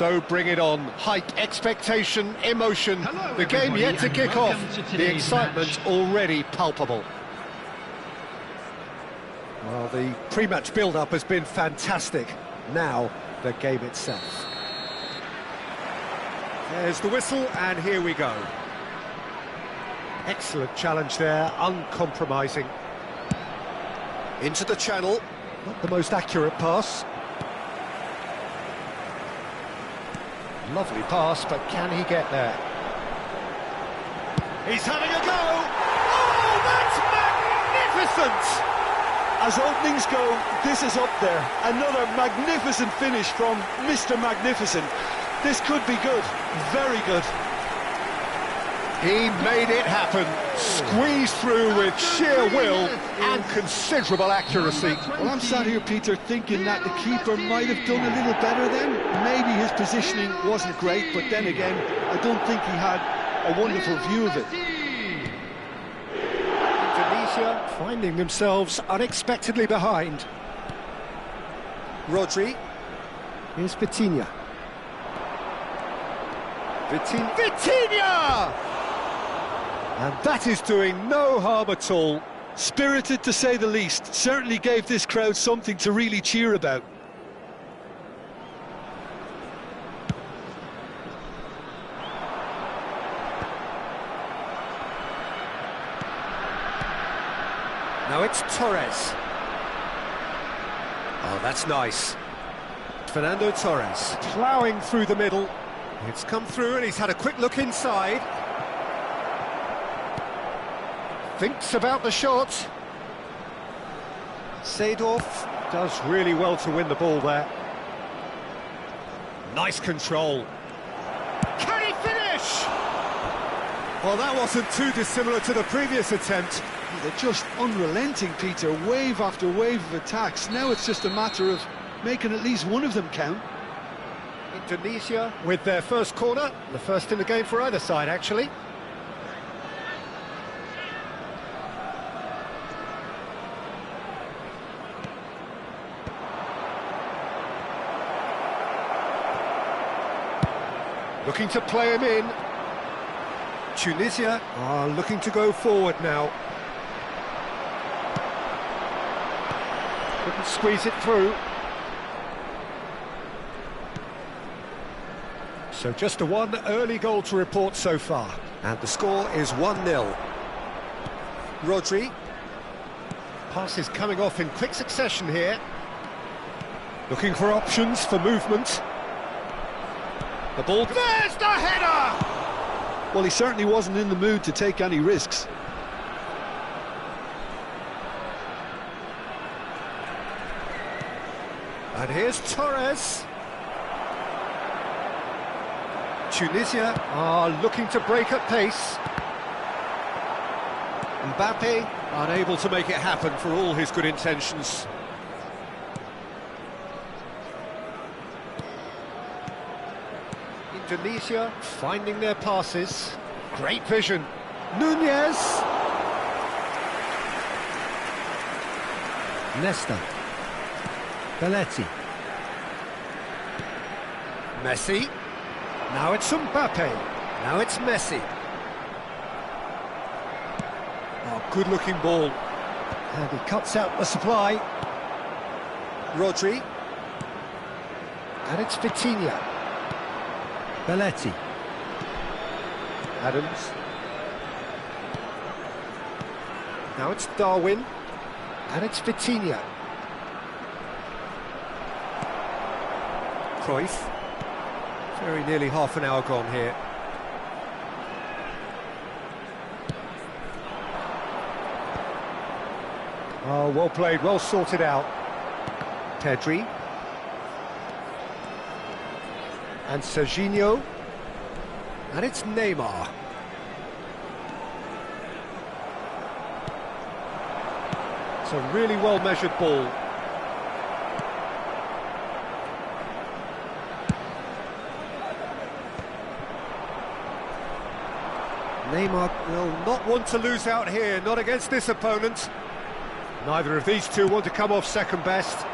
So bring it on. Hype, expectation, emotion. Hello, the game yet to kick off. The excitement match. already palpable. Well, the pre-match build-up has been fantastic. Now, the game itself. There's the whistle, and here we go. Excellent challenge there, uncompromising. Into the channel. Not the most accurate pass. Lovely pass, but can he get there? He's having a go! Oh, that's magnificent! As openings go, this is up there. Another magnificent finish from Mr. Magnificent. This could be good, very good. He made it happen, squeezed through with sheer will and considerable accuracy. Well, I'm sat here, Peter, thinking that the keeper might have done a little better then. Maybe his positioning wasn't great, but then again, I don't think he had a wonderful view of it. Indonesia finding themselves unexpectedly behind. Rodri. Here's Vitinha. Vitinha! And that is doing no harm at all. Spirited, to say the least. Certainly gave this crowd something to really cheer about. Now it's Torres. Oh, that's nice. Fernando Torres ploughing through the middle. It's come through and he's had a quick look inside. Thinks about the shot. Seedorf does really well to win the ball there. Nice control. Can he finish? Well, that wasn't too dissimilar to the previous attempt. They're just unrelenting, Peter. Wave after wave of attacks. Now it's just a matter of making at least one of them count. Indonesia with their first corner. The first in the game for either side, actually. Looking to play him in. Tunisia are looking to go forward now. Couldn't squeeze it through. So just a one early goal to report so far. And the score is 1-0. Rodri. Passes coming off in quick succession here. Looking for options for movement. The ball... There's the header! Well, he certainly wasn't in the mood to take any risks. And here's Torres. Tunisia are looking to break at pace. Mbappe unable to make it happen for all his good intentions. Indonesia finding their passes. Great vision. Nunez. Nesta. Belletti. Messi. Now it's Mbappe. Now it's Messi. Oh, good-looking ball. And he cuts out the supply. Rodri. And it's Vitinha. Belletti. Adams. Now it's Darwin. And it's Vitinha. Cruyff. Very nearly half an hour gone here. Oh, well played, well sorted out. Pedri. And Serginho. And it's Neymar. It's a really well-measured ball. Neymar will not want to lose out here, not against this opponent. Neither of these two want to come off second best.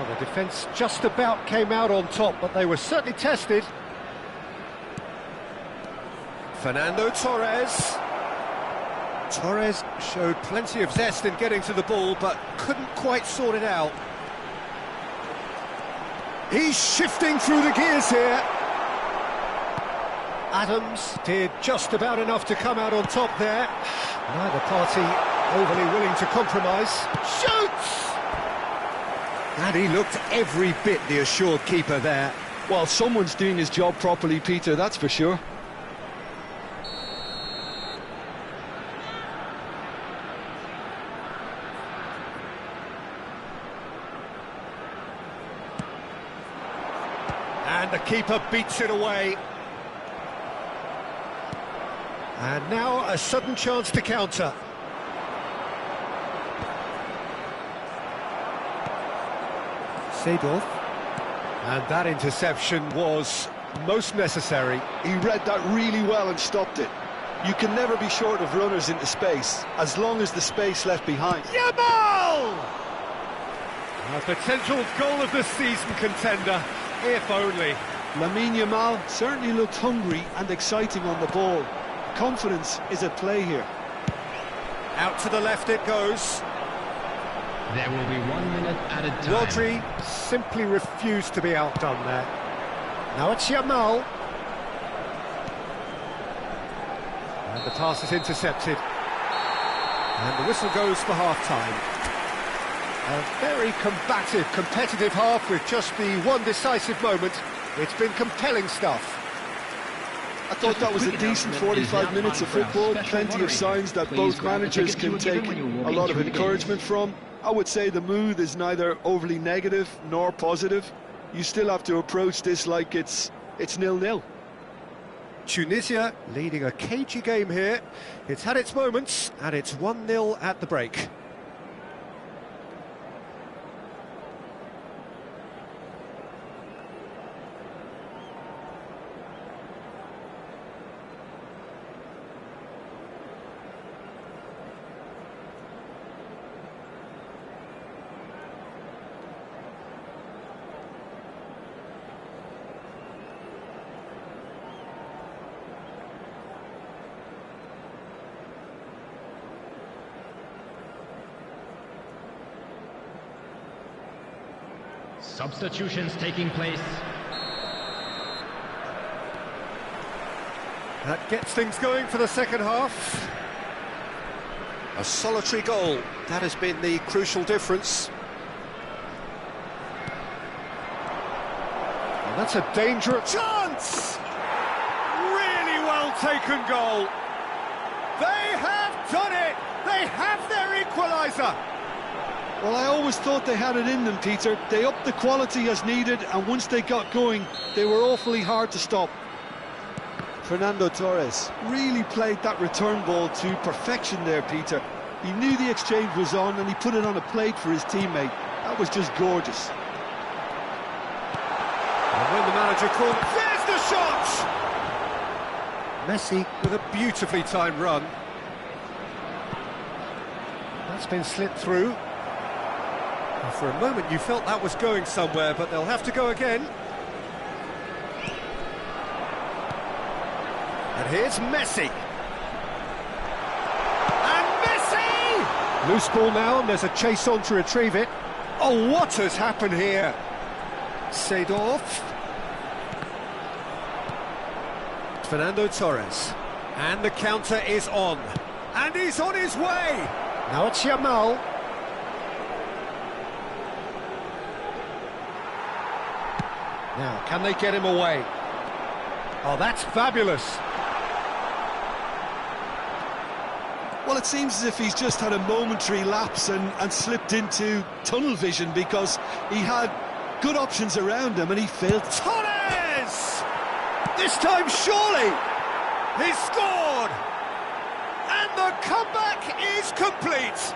Well, the defence just about came out on top, but they were certainly tested. Fernando Torres. Torres showed plenty of zest in getting to the ball, but couldn't quite sort it out. He's shifting through the gears here. Adams did just about enough to come out on top there. Neither party overly willing to compromise. Shoots! And he looked every bit the assured keeper there. Well, someone's doing his job properly, Peter, that's for sure. And the keeper beats it away. And now a sudden chance to counter. Seedorf. And that interception was most necessary. He read that really well and stopped it. You can never be short of runners into space, as long as the space left behind. Yamal! A potential goal of the season contender, if only. Lamine Yamal certainly looked hungry and exciting on the ball. Confidence is at play here. Out to the left it goes. There will be 1 minute added time. Rodri simply refused to be outdone there. Now it's Yamal. And the pass is intercepted. And the whistle goes for half-time. A very combative, competitive half with just the one decisive moment. It's been compelling stuff. I thought that was a decent 45 minutes of football, plenty of signs that both managers can take a lot of encouragement from. I would say the mood is neither overly negative nor positive. You still have to approach this like it's 0-0. Tunisia leading a cagey game here. It's had its moments, and it's 1-0 at the break. Substitutions taking place. That gets things going for the second half. A solitary goal, that has been the crucial difference. And that's a dangerous chance! Really well taken goal. They have done it! They have their equaliser! Well, I always thought they had it in them, Peter. They upped the quality as needed, and once they got going, they were awfully hard to stop. Fernando Torres really played that return ball to perfection there, Peter. He knew the exchange was on, and he put it on a plate for his teammate. That was just gorgeous. And when the manager called, there's the shot! Messi with a beautifully timed run. That's been slipped through. And for a moment you felt that was going somewhere, but they'll have to go again. And here's Messi. And Messi! Loose ball now, and there's a chase on to retrieve it. Oh, what has happened here? Seedorf. Fernando Torres. And the counter is on. And he's on his way! Now it's Yamal. Now, can they get him away? Oh, that's fabulous. Well, it seems as if he's just had a momentary lapse and slipped into tunnel vision, because he had good options around him and he failed. Torres! This time, surely! He's scored! And the comeback is complete!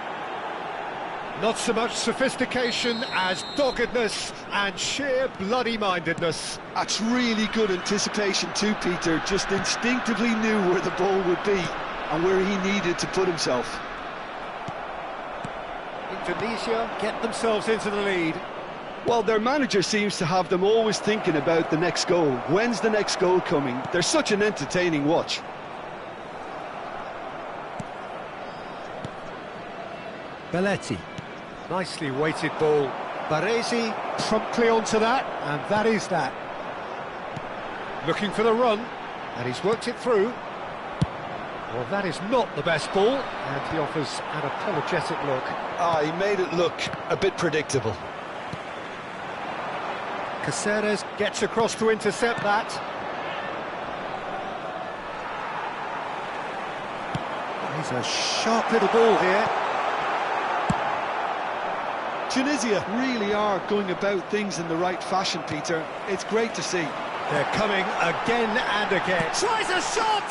Not so much sophistication as doggedness and sheer bloody-mindedness. That's really good anticipation too, Peter. Just instinctively knew where the ball would be and where he needed to put himself. Indonesia get themselves into the lead. Well, their manager seems to have them always thinking about the next goal. When's the next goal coming? They're such an entertaining watch. Belletti. Nicely weighted ball. Baresi promptly onto that, and that is that. Looking for the run, and he's worked it through. Well, that is not the best ball, and he offers an apologetic look. Ah, he made it look a bit predictable. Caceres gets across to intercept that. He's a sharp little ball here. Tunisia really are going about things in the right fashion, Peter. It's great to see. They're coming again and again. Tries a shot!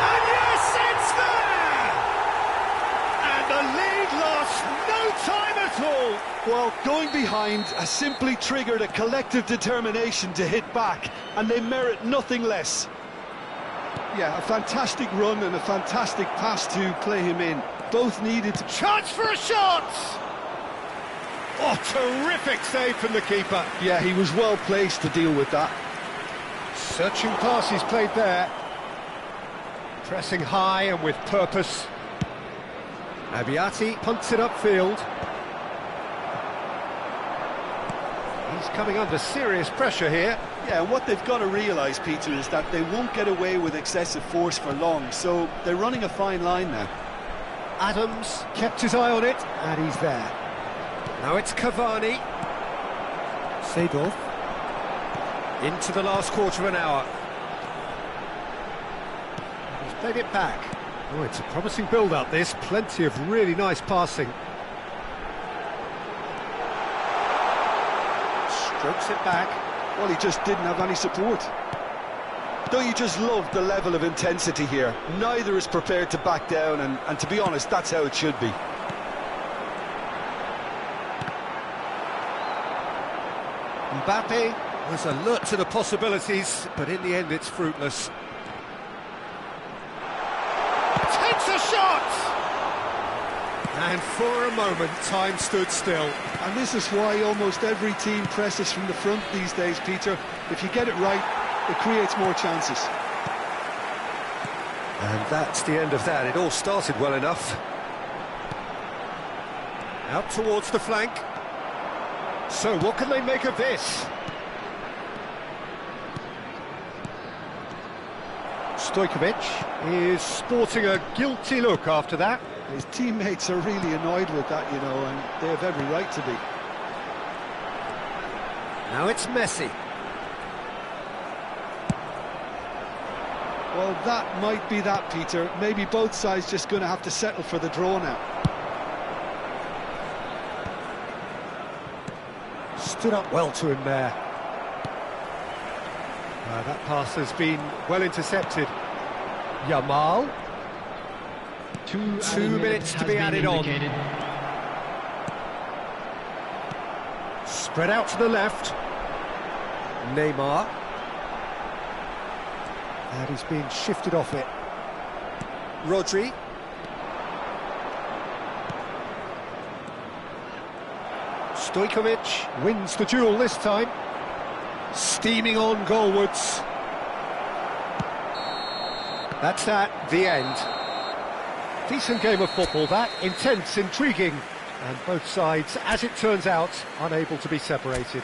And yes, it's there! And the lead lost no time at all. Well, going behind has simply triggered a collective determination to hit back, and they merit nothing less. Yeah, a fantastic run and a fantastic pass to play him in. Both needed to... Chance for a shot! Oh, terrific save from the keeper. Yeah, he was well placed to deal with that. Searching pass he's played there. Pressing high and with purpose. Abbiati punts it upfield. He's coming under serious pressure here. Yeah, and what they've got to realise, Peter, is that they won't get away with excessive force for long, so they're running a fine line now. Adams kept his eye on it, and he's there. Now it's Cavani. Seedorf. Into the last quarter of an hour. He's played it back. Oh, it's a promising build-up, this. Plenty of really nice passing. Strokes it back. Well, he just didn't have any support. Don't you just love the level of intensity here? Neither is prepared to back down, and to be honest, that's how it should be. Mbappe was alert to the possibilities, but in the end it's fruitless. Takes a shot! And for a moment, time stood still. And this is why almost every team presses from the front these days, Peter. If you get it right, it creates more chances. And that's the end of that. It all started well enough. Out towards the flank. So what can they make of this? Stojkovic is sporting a guilty look after that. His teammates are really annoyed with that, you know, and they have every right to be. Now it's Messi. Well, that might be that, Peter. Maybe both sides just going to have to settle for the draw now. Stood up well to him there. That pass has been well intercepted. Yamal. 2 minutes to be added on. Spread out to the left. Neymar. And he's been shifted off it. Rodri. Stojkovic wins the duel this time. Steaming on goalwards. That's that, the end. Decent game of football, that. Intense, intriguing. And both sides, as it turns out, unable to be separated.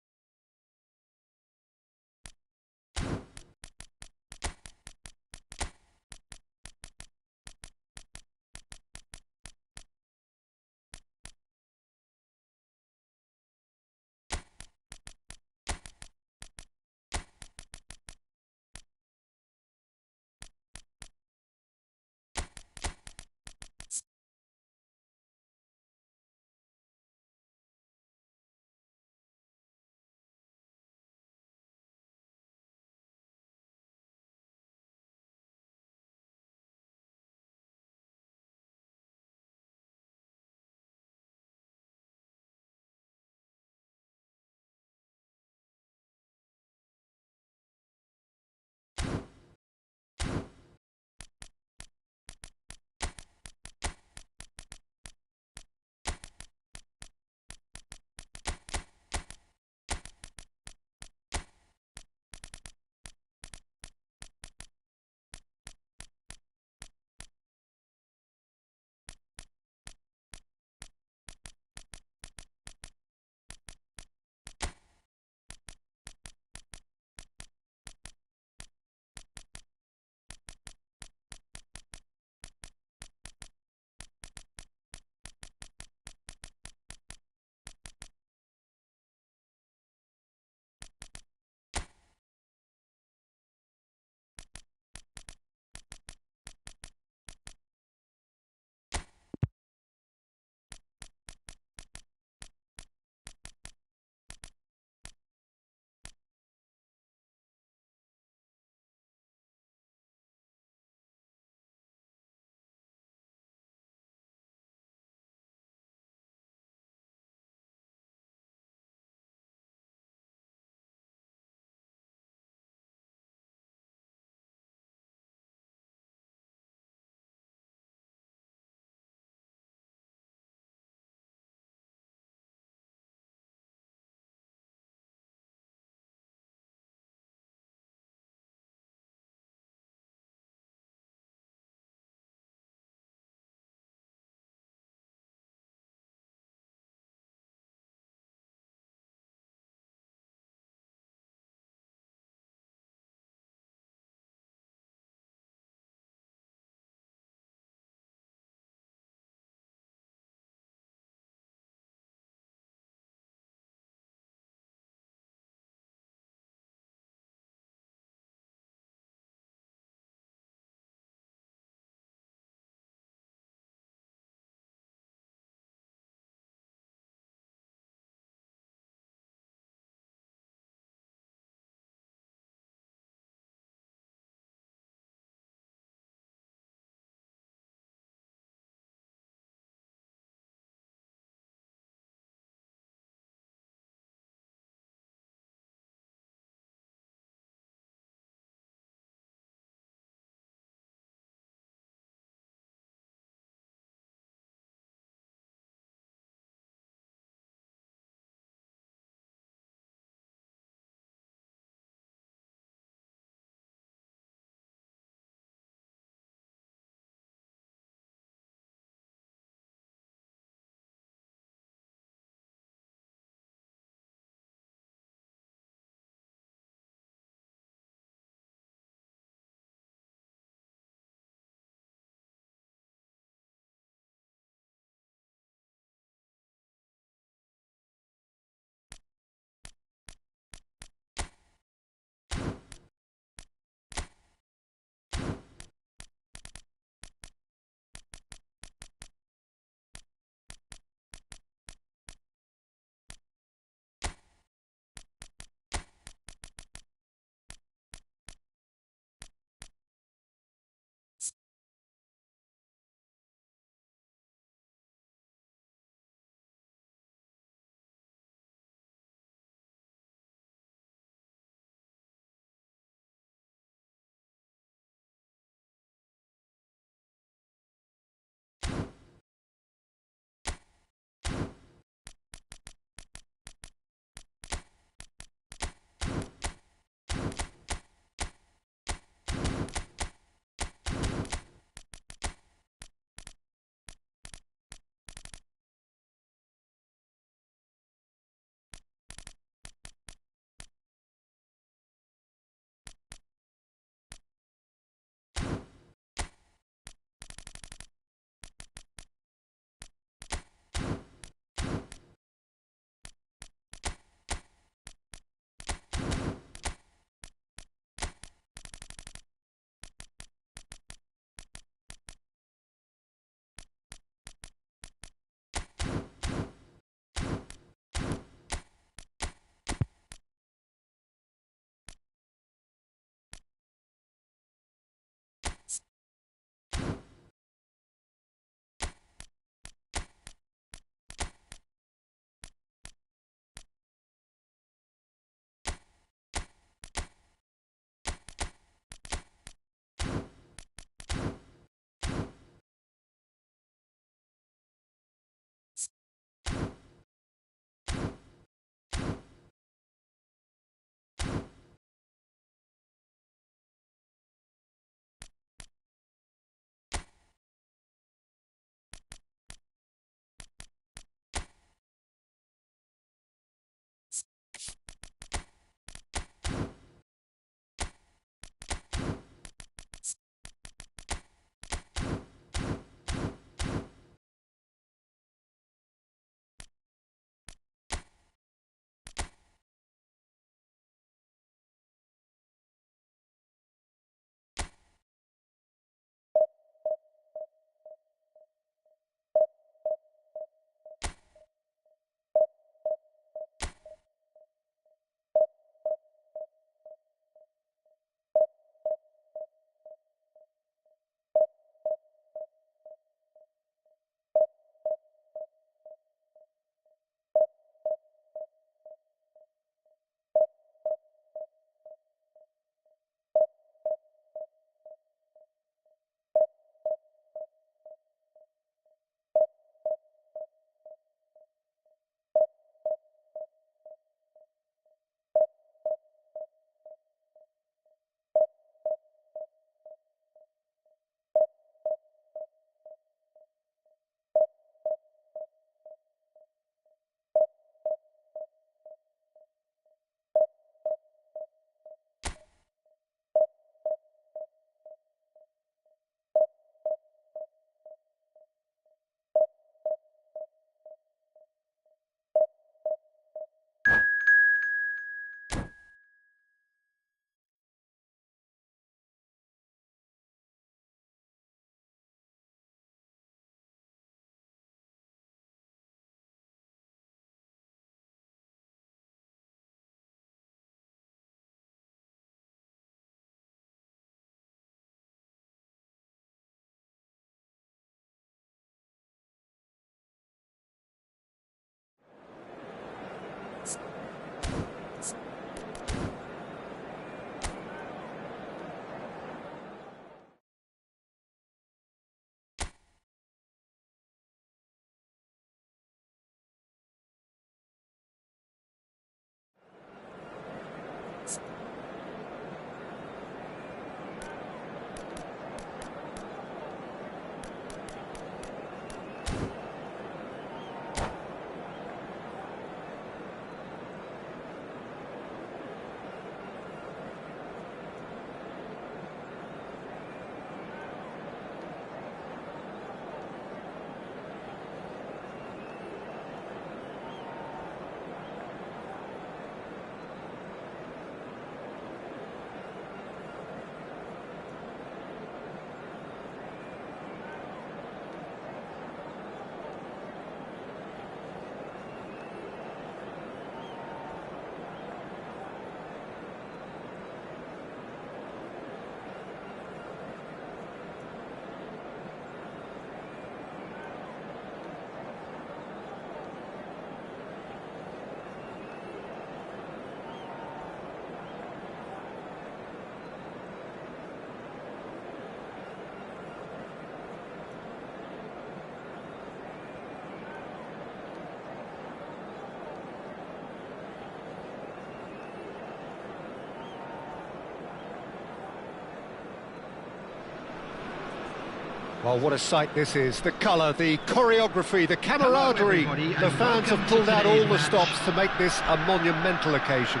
Well, what a sight this is. The colour, the choreography, the camaraderie. The fans have pulled out all the stops to make this a monumental occasion.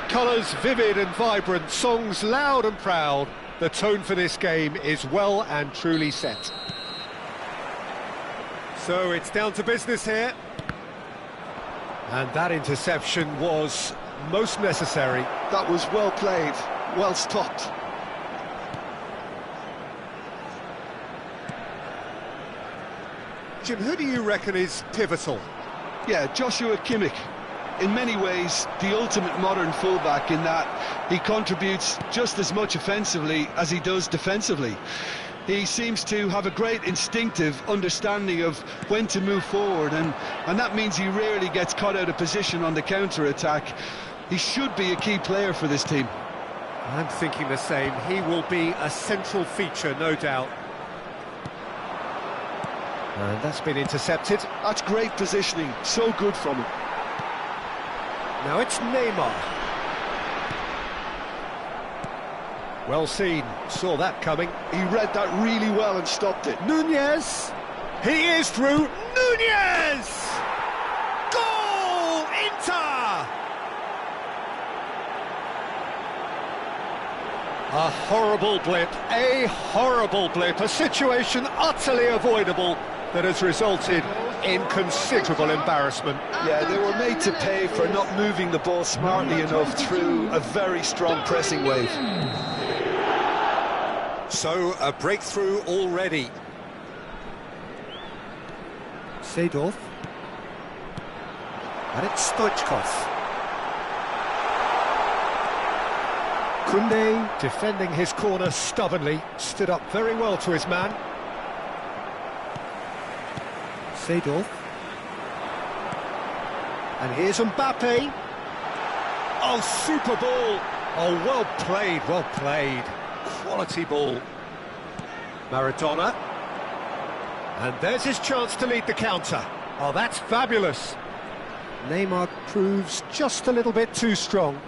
Colours vivid and vibrant, songs loud and proud. The tone for this game is well and truly set. So it's down to business here. And that interception was most necessary. That was well played, well stopped. Jim, who do you reckon is pivotal? Yeah, Joshua Kimmich. In many ways, the ultimate modern fullback in that he contributes just as much offensively as he does defensively. He seems to have a great instinctive understanding of when to move forward, and that means he rarely gets caught out of position on the counter-attack. He should be a key player for this team. I'm thinking the same. He will be a central feature, no doubt. And that's been intercepted. That's great positioning, so good from him. Now it's Neymar. Well seen, saw that coming. He read that really well and stopped it. Nunez! He is through! Nunez! Goal! Inter! A horrible blip, a situation utterly avoidable that has resulted in considerable embarrassment. Yeah, they were made to pay for not moving the ball smartly enough through a very strong pressing wave. So, a breakthrough already. Seedorf. And it's Stoichkov. Koundé, defending his corner stubbornly, stood up very well to his man. Seedorf. And here's Mbappe. Oh, super ball. Oh, well played, well played. Quality ball. Maradona. And there's his chance to lead the counter. Oh, that's fabulous. Neymar proves just a little bit too strong.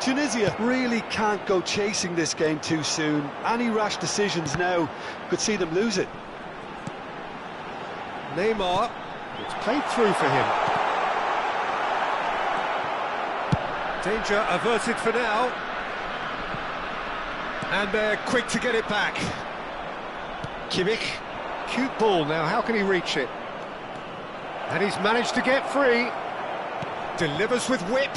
Tunisia really can't go chasing this game too soon. Any rash decisions now could see them lose it. Neymar, it's played through for him. Danger averted for now. And they're quick to get it back. Kimmich, cute ball now, how can he reach it? And he's managed to get free. Delivers with whip.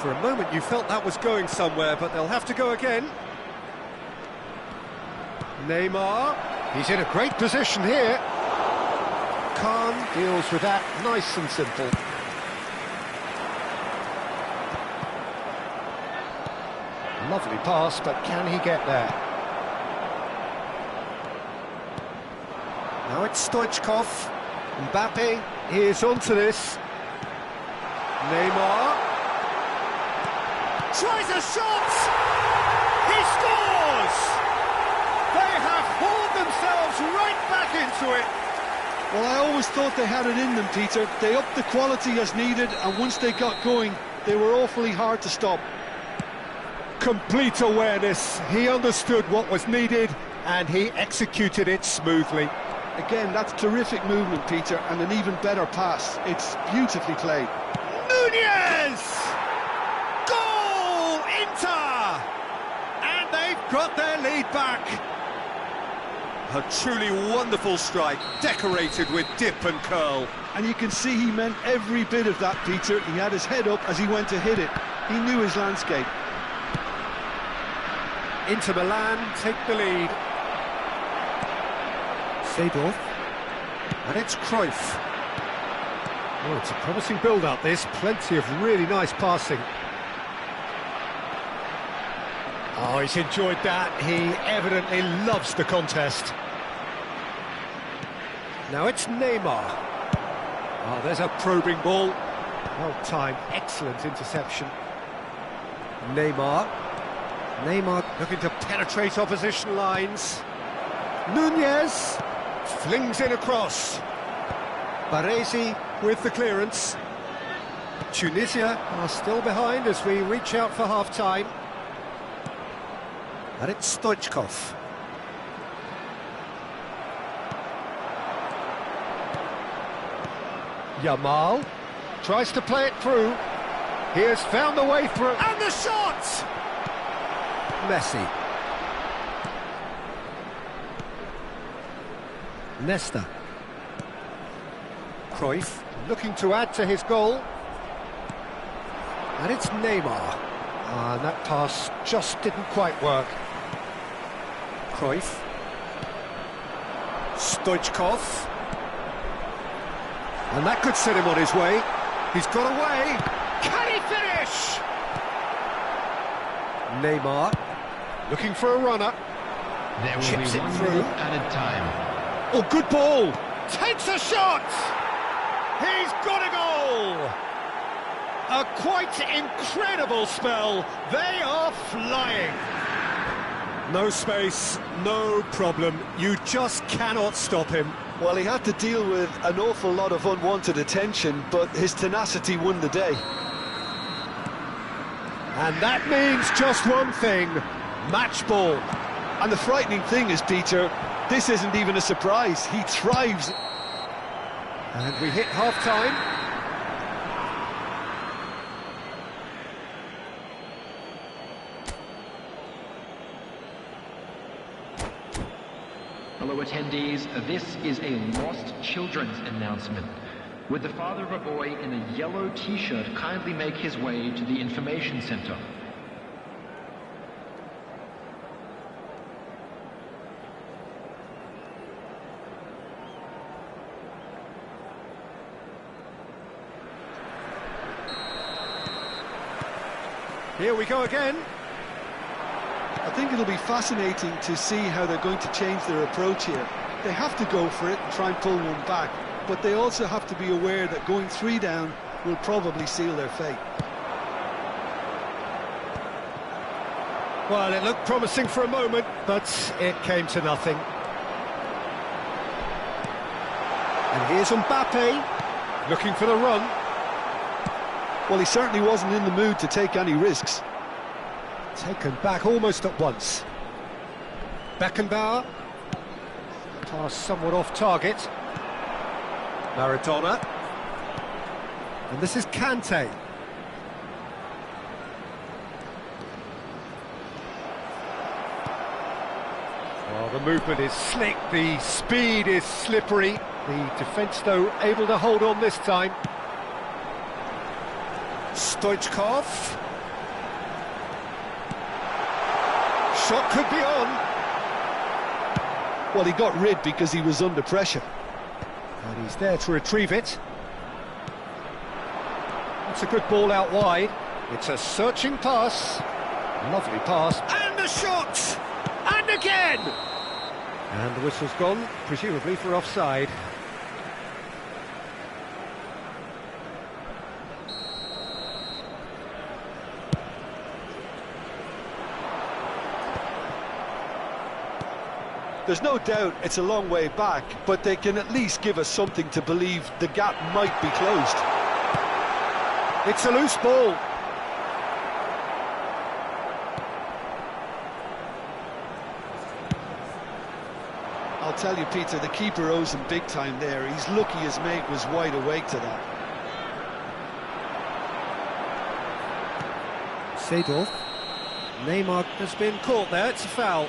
For a moment you felt that was going somewhere, but they'll have to go again. Neymar, he's in a great position here. Khan deals with that, nice and simple. Lovely pass, but can he get there? Now it's Stoichkov. Mbappe is onto this. Neymar. Tries a shot! He scores! They have hauled themselves right back into it. Well, I always thought they had it in them, Peter. They upped the quality as needed, and once they got going, they were awfully hard to stop. Complete awareness. He understood what was needed, and he executed it smoothly. Again, that's terrific movement, Peter, and an even better pass. It's beautifully played. Nunez! Inter! And they've got their lead back. A truly wonderful strike, decorated with dip and curl. And you can see he meant every bit of that, Peter. He had his head up as he went to hit it. He knew his landscape. Inter Milan take the lead. Seedorf. And it's Cruyff. Oh, it's a promising build-up, this. Plenty of really nice passing. Oh, he's enjoyed that. He evidently loves the contest. Now it's Neymar. Oh, there's a probing ball. Well timed, excellent interception. Neymar. Neymar looking to penetrate opposition lines. Nunez flings in across. Baresi with the clearance. Tunisia are still behind as we reach out for half-time. And it's Stoichkov. Yamal tries to play it through. He has found the way through. And the shot! Messi. Nesta. Cruyff looking to add to his goal. And it's Neymar. And that pass just didn't quite work. Cruyff. Stoichkov. And that could set him on his way. He's got away. Can he finish? Neymar looking for a runner. There will Chips be it 1 through. minute added time. Oh, good ball. Takes a shot. He's got a goal. A quite incredible spell. They are flying. No space, no problem. You just cannot stop him. Well, he had to deal with an awful lot of unwanted attention, but his tenacity won the day. And that means just one thing, match ball. And the frightening thing is, Peter, this isn't even a surprise. He thrives. And we hit half-time. Hello attendees, this is a lost children's announcement. Would the father of a boy in a yellow t-shirt kindly make his way to the information center? Here we go again. I think it'll be fascinating to see how they're going to change their approach here. They have to go for it and try and pull one back, but they also have to be aware that going 3 down will probably seal their fate. Well, it looked promising for a moment, but it came to nothing. And here's Mbappe, looking for the run. Well, he certainly wasn't in the mood to take any risks. Taken back almost at once. Beckenbauer. Pass somewhat off target. Maradona. And this is Kante. Oh, the movement is slick, the speed is slippery. The defence, though, able to hold on this time. Stoichkov. Shot could be on. Well, he got rid because he was under pressure. And he's there to retrieve it. It's a good ball out wide. It's a searching pass. Lovely pass. And the shot! And again! And the whistle's gone, presumably for offside. There's no doubt it's a long way back, but they can at least give us something to believe the gap might be closed. It's a loose ball. I'll tell you, Peter, the keeper owes him big time there. He's lucky his mate was wide awake to that. Seedorf. Neymar has been caught there, it's a foul.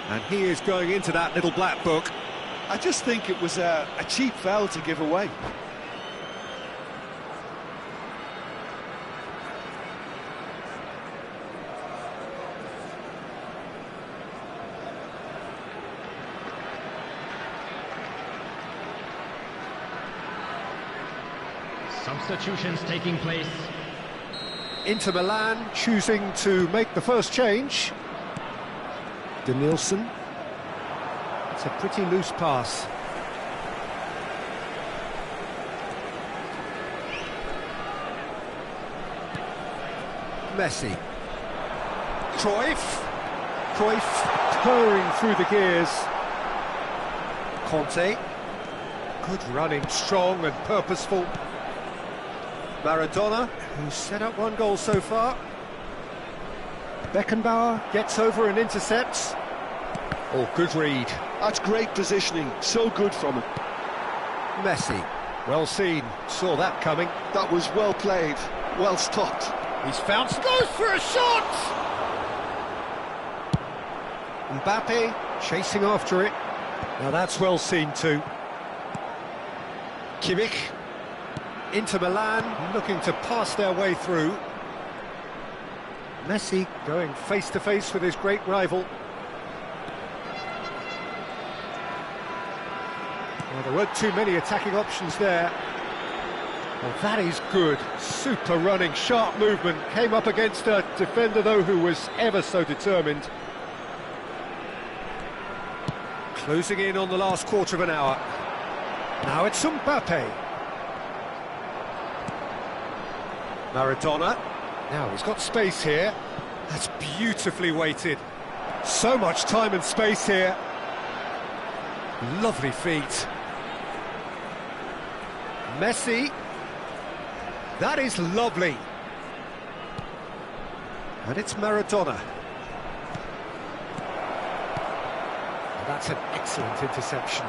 And he is going into that little black book. I just think it was a cheap foul to give away. Substitutions taking place. Inter Milan choosing to make the first change. Denilson. It's a pretty loose pass. Messi. Cruyff purring through the gears. Conte. Good running, strong and purposeful. Maradona, who's set up one goal so far. Beckenbauer gets over and intercepts. Oh, good read. That's great positioning, so good from him. Messi, well seen, saw that coming. That was well played, well stopped. He's found, goes for a shot! Mbappe chasing after it. Now that's well seen too. Kimmich, Inter Milan, looking to pass their way through. Messi going face to face with his great rival. Well, there weren't too many attacking options there. Well, that is good. Super running, sharp movement. Came up against a defender, though, who was ever so determined. Closing in on the last quarter of an hour. Now it's Mbappe. Maradona. Now he's got space here. That's beautifully weighted. So much time and space here. Lovely feet. Messi. That is lovely. And it's Maradona. And that's an excellent interception.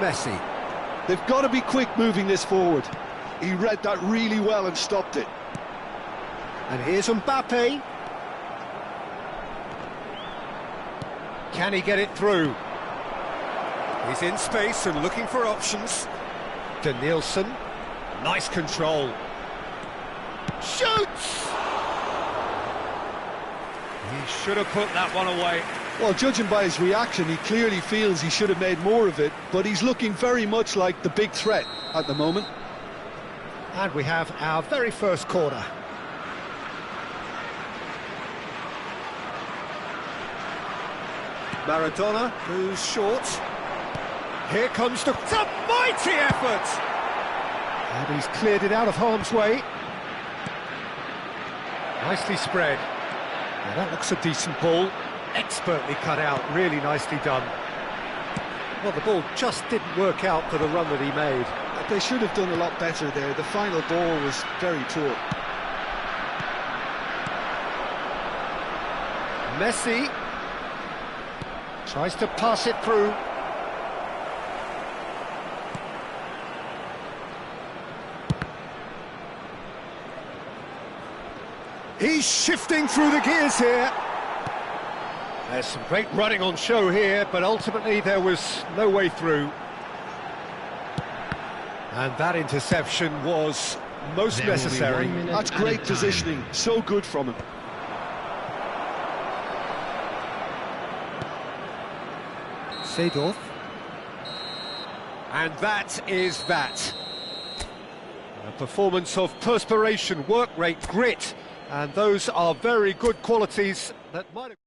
Messi. They've got to be quick moving this forward. He read that really well and stopped it. And here's Mbappe. Can he get it through? He's in space and looking for options. Danielson. Nice control. Shoots! He should have put that one away. Well, judging by his reaction, he clearly feels he should have made more of it, but he's looking very much like the big threat at the moment. And we have our very first corner. Maradona, who's short. Here comes the... It's a mighty effort! And he's cleared it out of harm's way. Nicely spread. Now that looks a decent ball. Expertly cut out, really nicely done. Well, the ball just didn't work out for the run that he made. They should have done a lot better there. The final ball was very poor. Messi tries to pass it through. He's shifting through the gears here. There's some great running on show here, but ultimately there was no way through. And that interception was most necessary. That's great positioning, so good from him. Seedorf. And that is that. A performance of perspiration, work rate, grit, and those are very good qualities that might have...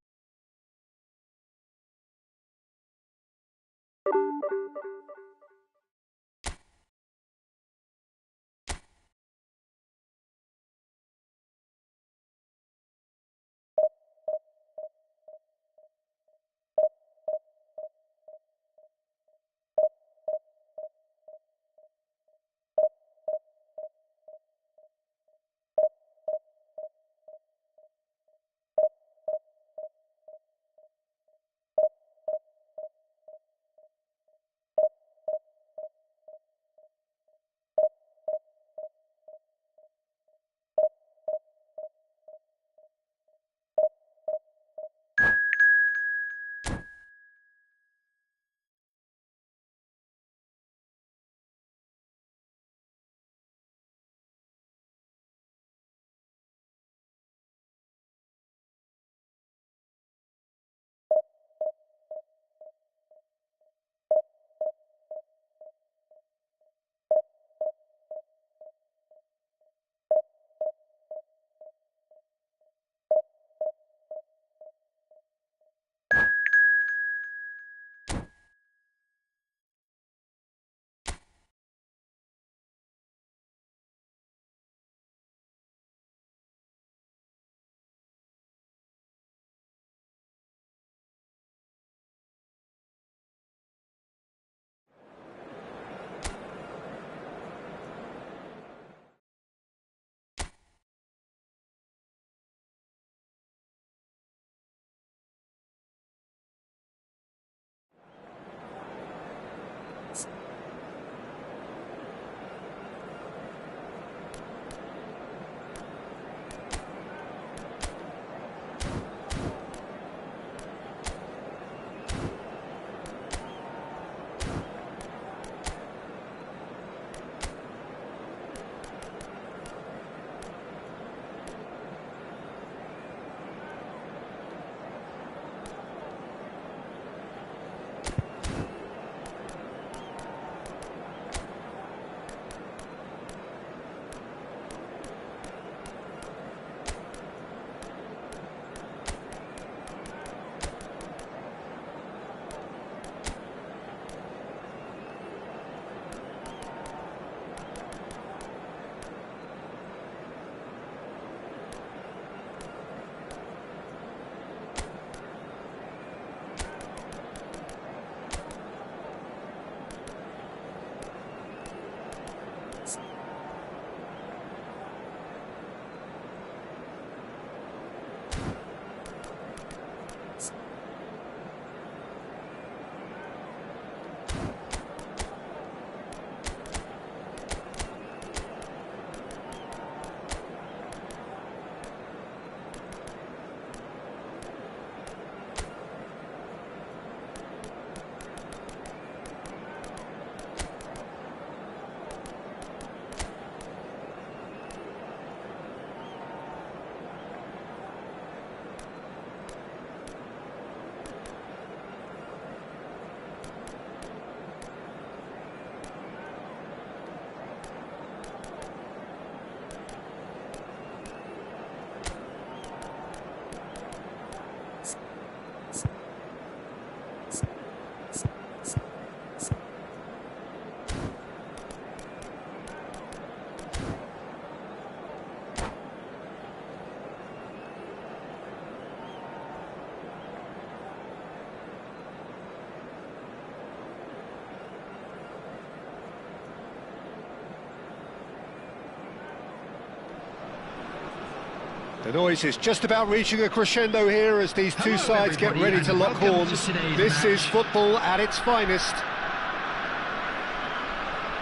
The noise is just about reaching a crescendo here as these two sides get ready to lock horns. This is football at its finest.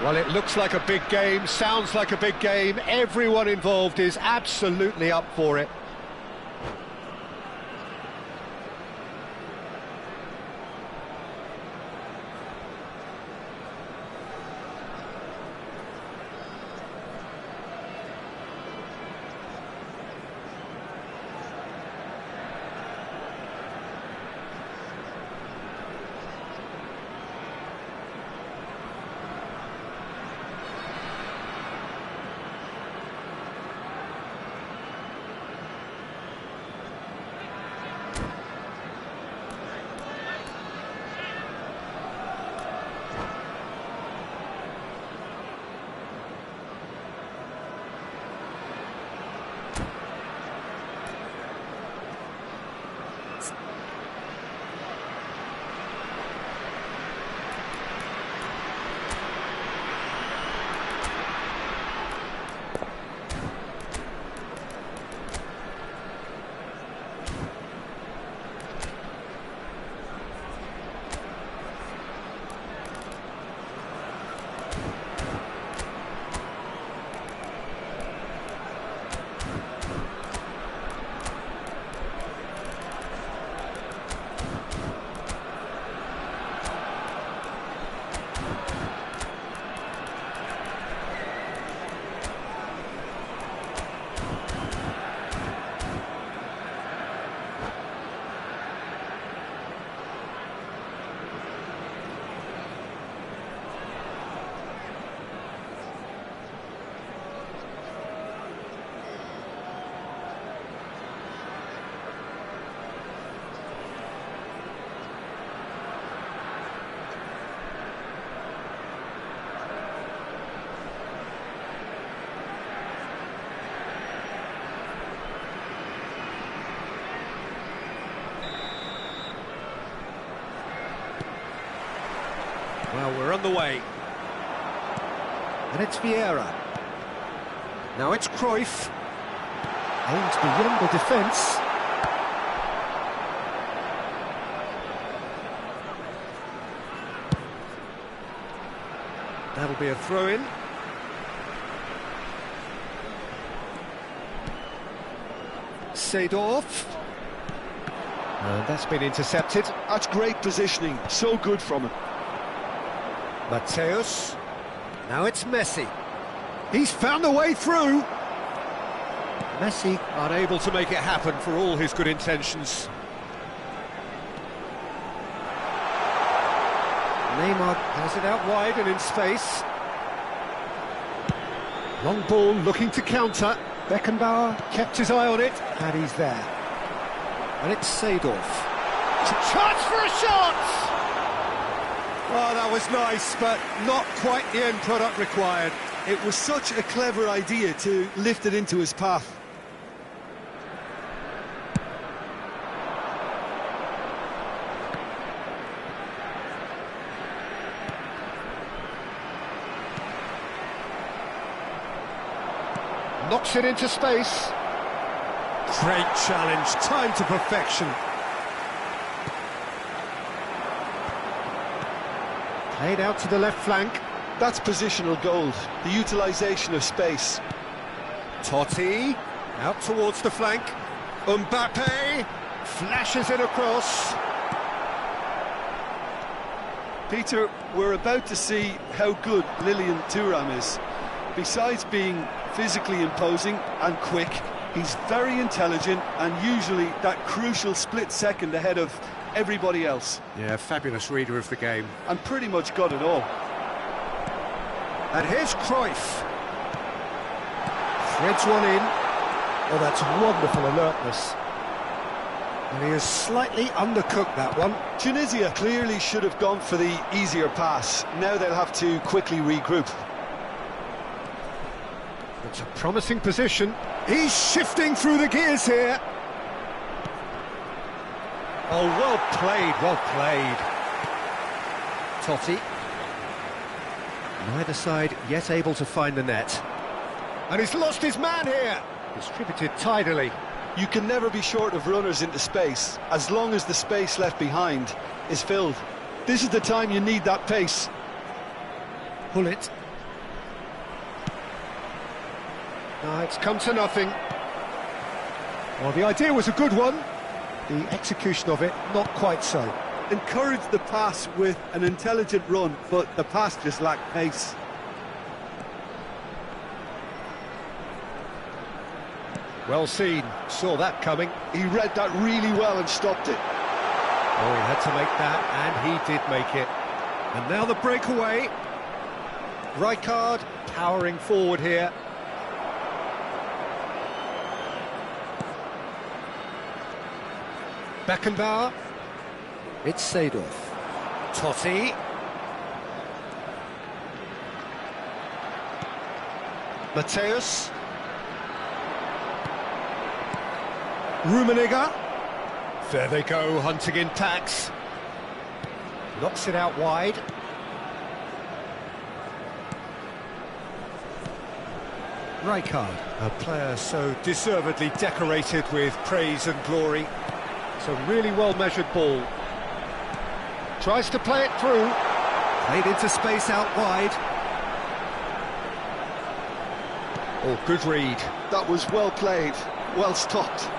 Well, it looks like a big game, sounds like a big game. Everyone involved is absolutely up for it. Well, we're on the way. And it's Vieira. Now it's Cruyff. Aims beyond the defence. That'll be a throw-in. Seedorf. And that's been intercepted. That's great positioning, so good from him. Mateus. Now it's Messi. He's found a way through. Messi unable to make it happen for all his good intentions. Neymar has it out wide and in space. Long ball looking to counter. Beckenbauer kept his eye on it, and he's there. And it's Seedorf. It's a chance for a shot! Oh, that was nice, but not quite the end product required. It was such a clever idea to lift it into his path. Knocks it into space. Great challenge, time to perfection. Played out to the left flank. That's positional gold, the utilisation of space. Totti, out towards the flank. Mbappe, flashes it across. Peter, we're about to see how good Lilian Thuram is. Besides being physically imposing and quick, he's very intelligent and usually that crucial split second ahead of everybody else. Yeah, fabulous reader of the game. And pretty much got it all. And here's Cruyff. Threads one in. Oh, that's wonderful alertness. And he has slightly undercooked that one. Tunisia clearly should have gone for the easier pass. Now they'll have to quickly regroup. It's a promising position. He's shifting through the gears here. Oh, well played, well played. Totti. Neither side yet able to find the net. And he's lost his man here. Distributed tidily. You can never be short of runners into space, as long as the space left behind is filled. This is the time you need that pace. Pull it. No, it's come to nothing. Well, the idea was a good one. The execution of it, not quite so. Encourage the pass with an intelligent run, but the pass just lacked pace. Well seen, saw that coming. He read that really well and stopped it. Oh, he had to make that, and he did make it. And now the breakaway. Rijkaard powering forward here. Beckenbauer. It's Seedorf. Totti. Matthäus. Rummenigge. There they go, hunting in packs. Knocks it out wide. Rijkaard, a player so deservedly decorated with praise and glory. It's a really well-measured ball. Tries to play it through. Played into space out wide. Oh, good read. That was well played, well stopped.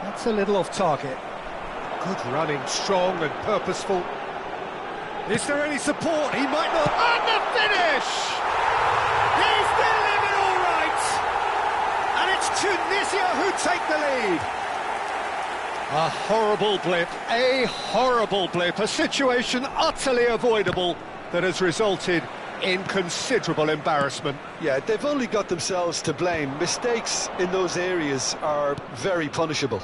That's a little off target. Good running, strong and purposeful. Is there any support? He might not. And the finish! He's delivered all right! And it's Tunisia who take the lead. A horrible blip, a situation utterly avoidable that has resulted in considerable embarrassment. Yeah, they've only got themselves to blame. Mistakes in those areas are very punishable.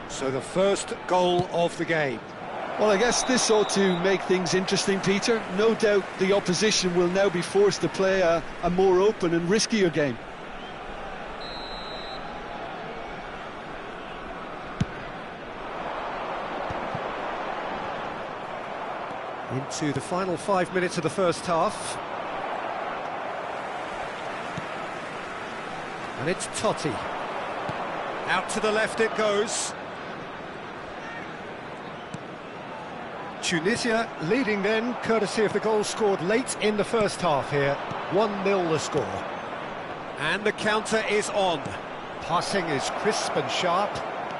So the first goal of the game. Well, I guess this ought to make things interesting, Peter. No doubt the opposition will now be forced to play a more open and riskier game. Into the final 5 minutes of the first half. And it's Totti. Out to the left it goes. Tunisia leading then, courtesy of the goal scored late in the first half here. 1-0 the score. And the counter is on. Passing is crisp and sharp.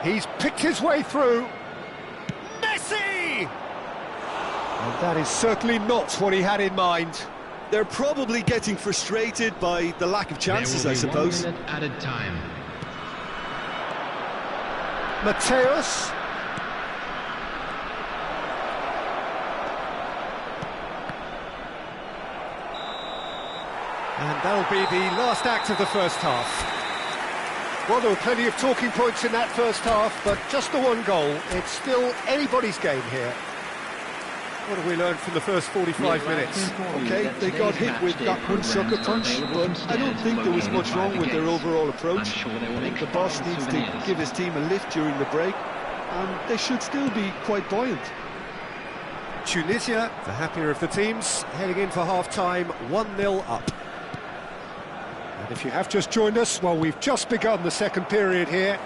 He's picked his way through. Messi! And that is certainly not what he had in mind. They're probably getting frustrated by the lack of chances, I suppose. 1 minute added time. Matthäus. And that'll be the last act of the first half. Well, there were plenty of talking points in that first half, but just the one goal. It's still anybody's game here. What have we learned from the first 45 minutes? Okay, they got hit with that one sucker punch, but I don't think there was much wrong with their overall approach. I think the boss needs to give his team a lift during the break, and they should still be quite buoyant. Tunisia, the happier of the teams, heading in for half-time, 1-0 up. And if you have just joined us, well, we've just begun the second period here.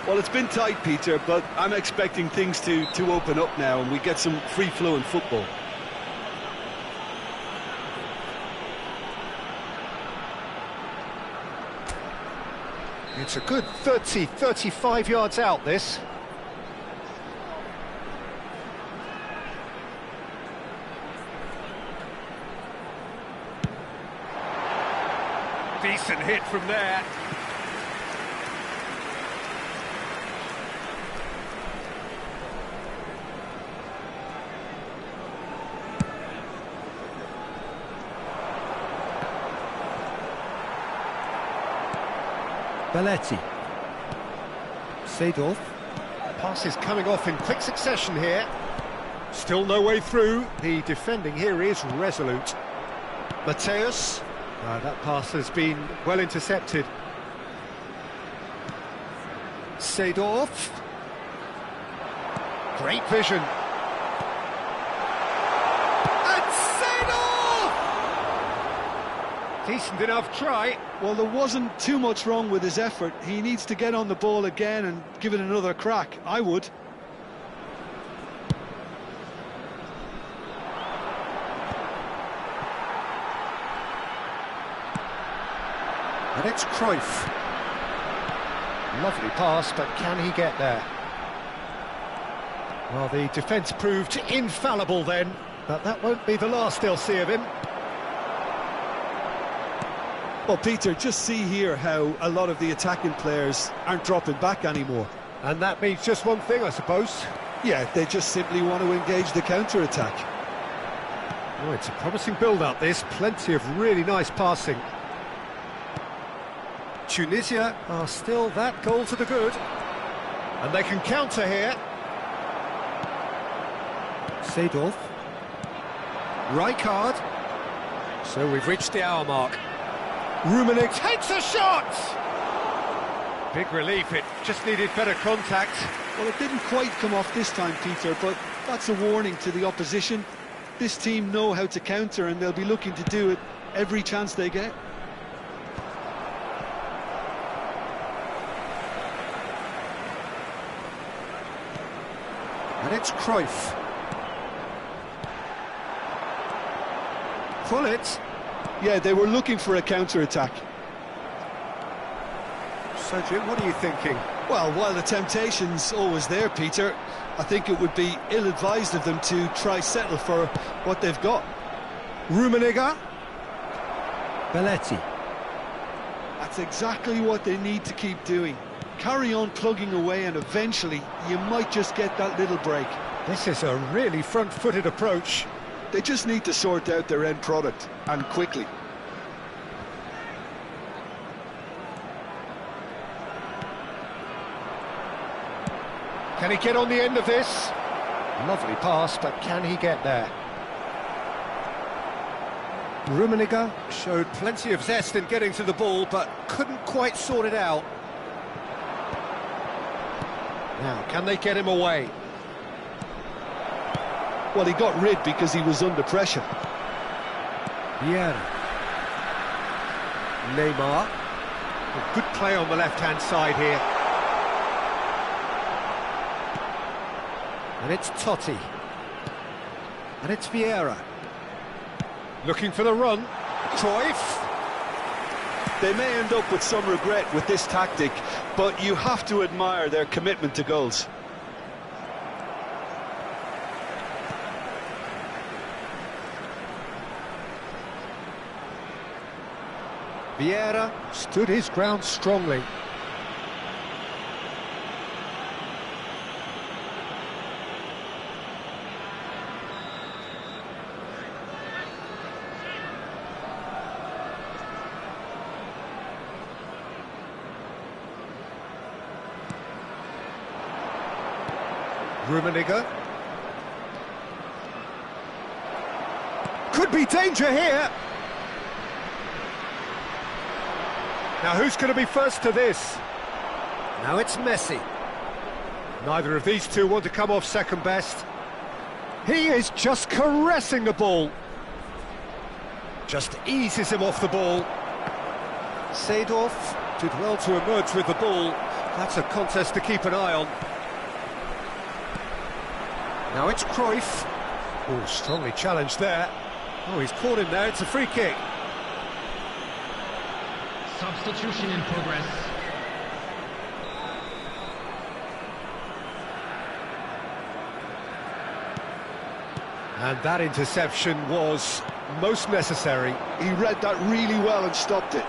Well, it's been tight, Peter, but I'm expecting things to open up now and we get some free-flowing football. It's a good 30, 35 yards out, this. Decent hit from there. Belletti. Seedorf. Pass is coming off in quick succession here. Still no way through. The defending here is resolute. Matthäus. That pass has been well intercepted. Seedorf. Great vision. Decent enough try. Well, there wasn't too much wrong with his effort. He needs to get on the ball again and give it another crack. I would. And it's Cruyff. Lovely pass, but can he get there? Well, the defence proved infallible then, but that won't be the last they'll see of him. Well, Peter, just see here how a lot of the attacking players aren't dropping back anymore. And that means just one thing, I suppose. Yeah, they just simply want to engage the counter-attack. Oh, it's a promising build-up, this. Plenty of really nice passing. Tunisia are still that goal to the good. And they can counter here. Seedorf. Rijkaard. So we've reached the hour mark. Rummenigge takes a shot! Big relief, it just needed better contact. Well, it didn't quite come off this time, Peter, but that's a warning to the opposition. This team know how to counter and they'll be looking to do it every chance they get. And it's Cruyff. Gullit. Yeah, they were looking for a counter-attack. So, Jim, what are you thinking? Well, while the temptation's always there, Peter, I think it would be ill-advised of them to try settle for what they've got. Rummenigge. Belletti. That's exactly what they need to keep doing. Carry on plugging away and eventually you might just get that little break. This is a really front-footed approach. They just need to sort out their end product, and quickly. Can he get on the end of this? Lovely pass, but can he get there? Rummenigge showed plenty of zest in getting to the ball, but couldn't quite sort it out. Now, can they get him away? Well, he got rid because he was under pressure. Vieira. Neymar. A good play on the left-hand side here. And it's Totti. And it's Vieira. Looking for the run. Cruyff. They may end up with some regret with this tactic, but you have to admire their commitment to goals. Vieira stood his ground strongly. Rummenigge. Could be danger here. Now who's going to be first to this? Now it's Messi. Neither of these two want to come off second best. He is just caressing the ball. Just eases him off the ball. Seedorf did well to emerge with the ball. That's a contest to keep an eye on. Now it's Cruyff. Oh, strongly challenged there. Oh, he's caught him there. It's a free kick. Substitution in progress. And that interception was most necessary. He read that really well and stopped it.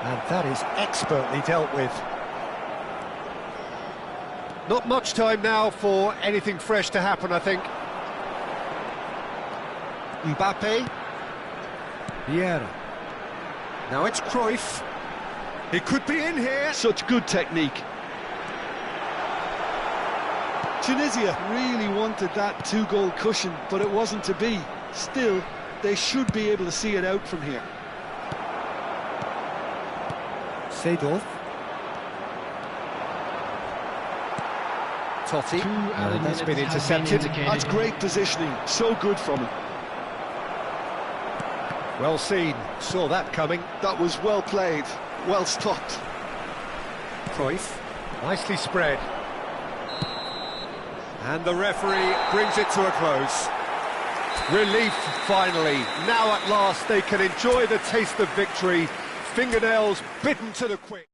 And that is expertly dealt with. Not much time now for anything fresh to happen, I think. Mbappe. Vieira. Now it's Cruyff. He could be in here. Such good technique. Tunisia really wanted that two-goal cushion, but it wasn't to be. Still, they should be able to see it out from here. Seedorf. Totti. That's been intercepted. That's great positioning. So good from him. Well seen, saw that coming. That was well played, well stopped. Cruyff, nicely spread. And the referee brings it to a close. Relief, finally. Now at last they can enjoy the taste of victory. Fingernails bitten to the quick.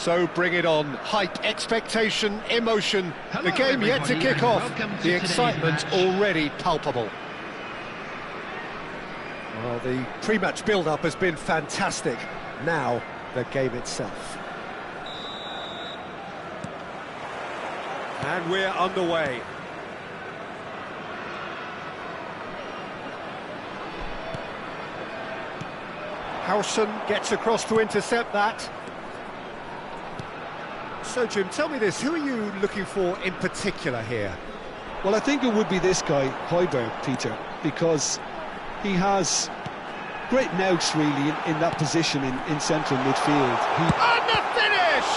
So bring it on. Hype, expectation, emotion. Hello, the game yet to everybody, kick and off. welcome to The today's excitement match. already palpable. Well, the pre-match build-up has been fantastic. Now, the game itself. And we're underway. Howson gets across to intercept that. So, Jim, tell me this, who are you looking for in particular here? Well, I think it would be this guy, Højbjerg, Peter, because he has great nous, really, in that position in central midfield. And the finish!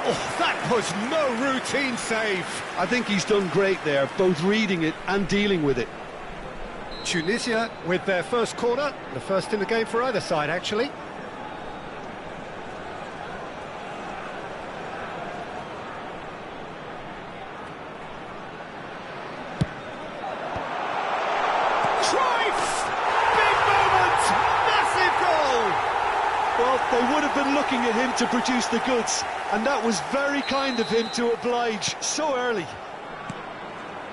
Oh, that was no routine save. I think he's done great there, both reading it and dealing with it. Tunisia with their first corner, the first in the game for either side, actually. They would have been looking at him to produce the goods, and that was very kind of him to oblige so early.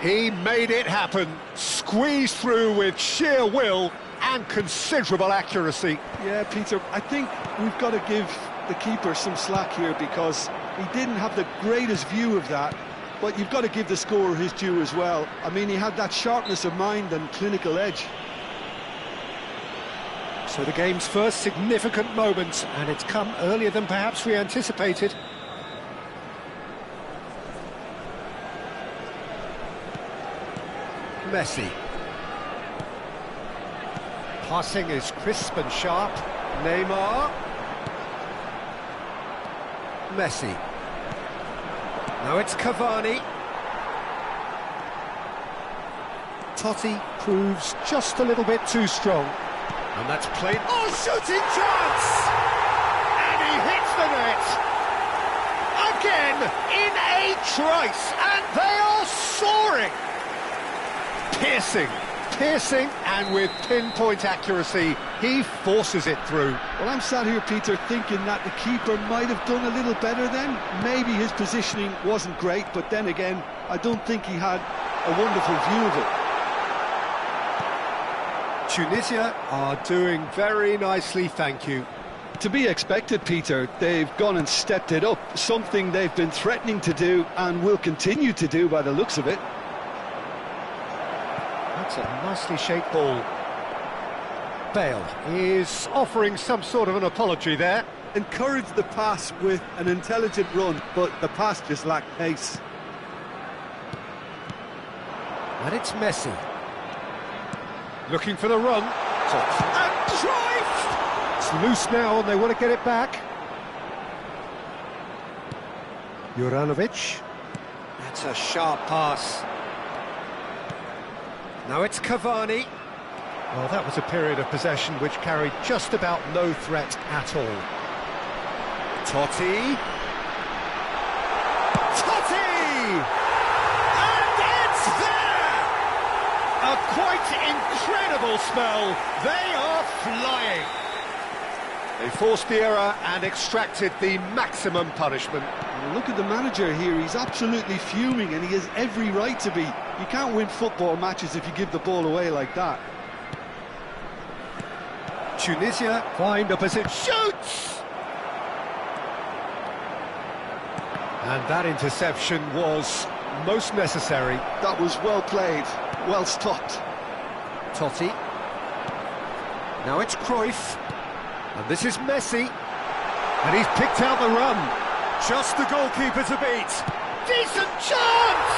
He made it happen, squeezed through with sheer will and considerable accuracy. Yeah, Peter, I think we've got to give the keeper some slack here because he didn't have the greatest view of that, but you've got to give the scorer his due as well. I mean, he had that sharpness of mind and clinical edge. So the game's first significant moment, and it's come earlier than perhaps we anticipated. Messi. Passing is crisp and sharp. Neymar. Messi. Now it's Cavani. Totti proves just a little bit too strong. And that's played... Oh, shooting chance! And he hits the net! Again, in a trice, and they are soaring! Piercing, and with pinpoint accuracy, he forces it through. Well, I'm sat here, Peter, thinking that the keeper might have done a little better then. Maybe his positioning wasn't great, but then again, I don't think he had a wonderful view of it. Tunisia are doing very nicely, thank you. To be expected, Peter. They've gone and stepped it up, something they've been threatening to do and will continue to do by the looks of it. That's a nicely shaped ball. Bale is offering some sort of an apology there. Encouraged the pass with an intelligent run, but the pass just lacked pace. And it's Messi. Looking for the run. And Cruyff! It's loose now and they want to get it back. Juranovic. That's a sharp pass. Now it's Cavani. Well, that was a period of possession which carried just about no threat at all. Totti. And it's there! A quite incredible spell. They are flying. They forced the error and extracted the maximum punishment. Look at the manager here, he's absolutely fuming and he has every right to be. You can't win football matches if you give the ball away like that. Tunisia find opposition, shoots! And that interception was most necessary. That was well played, well stopped. Totti. Now it's Cruyff. And this is Messi. And he's picked out the run. Just the goalkeeper to beat. Decent chance!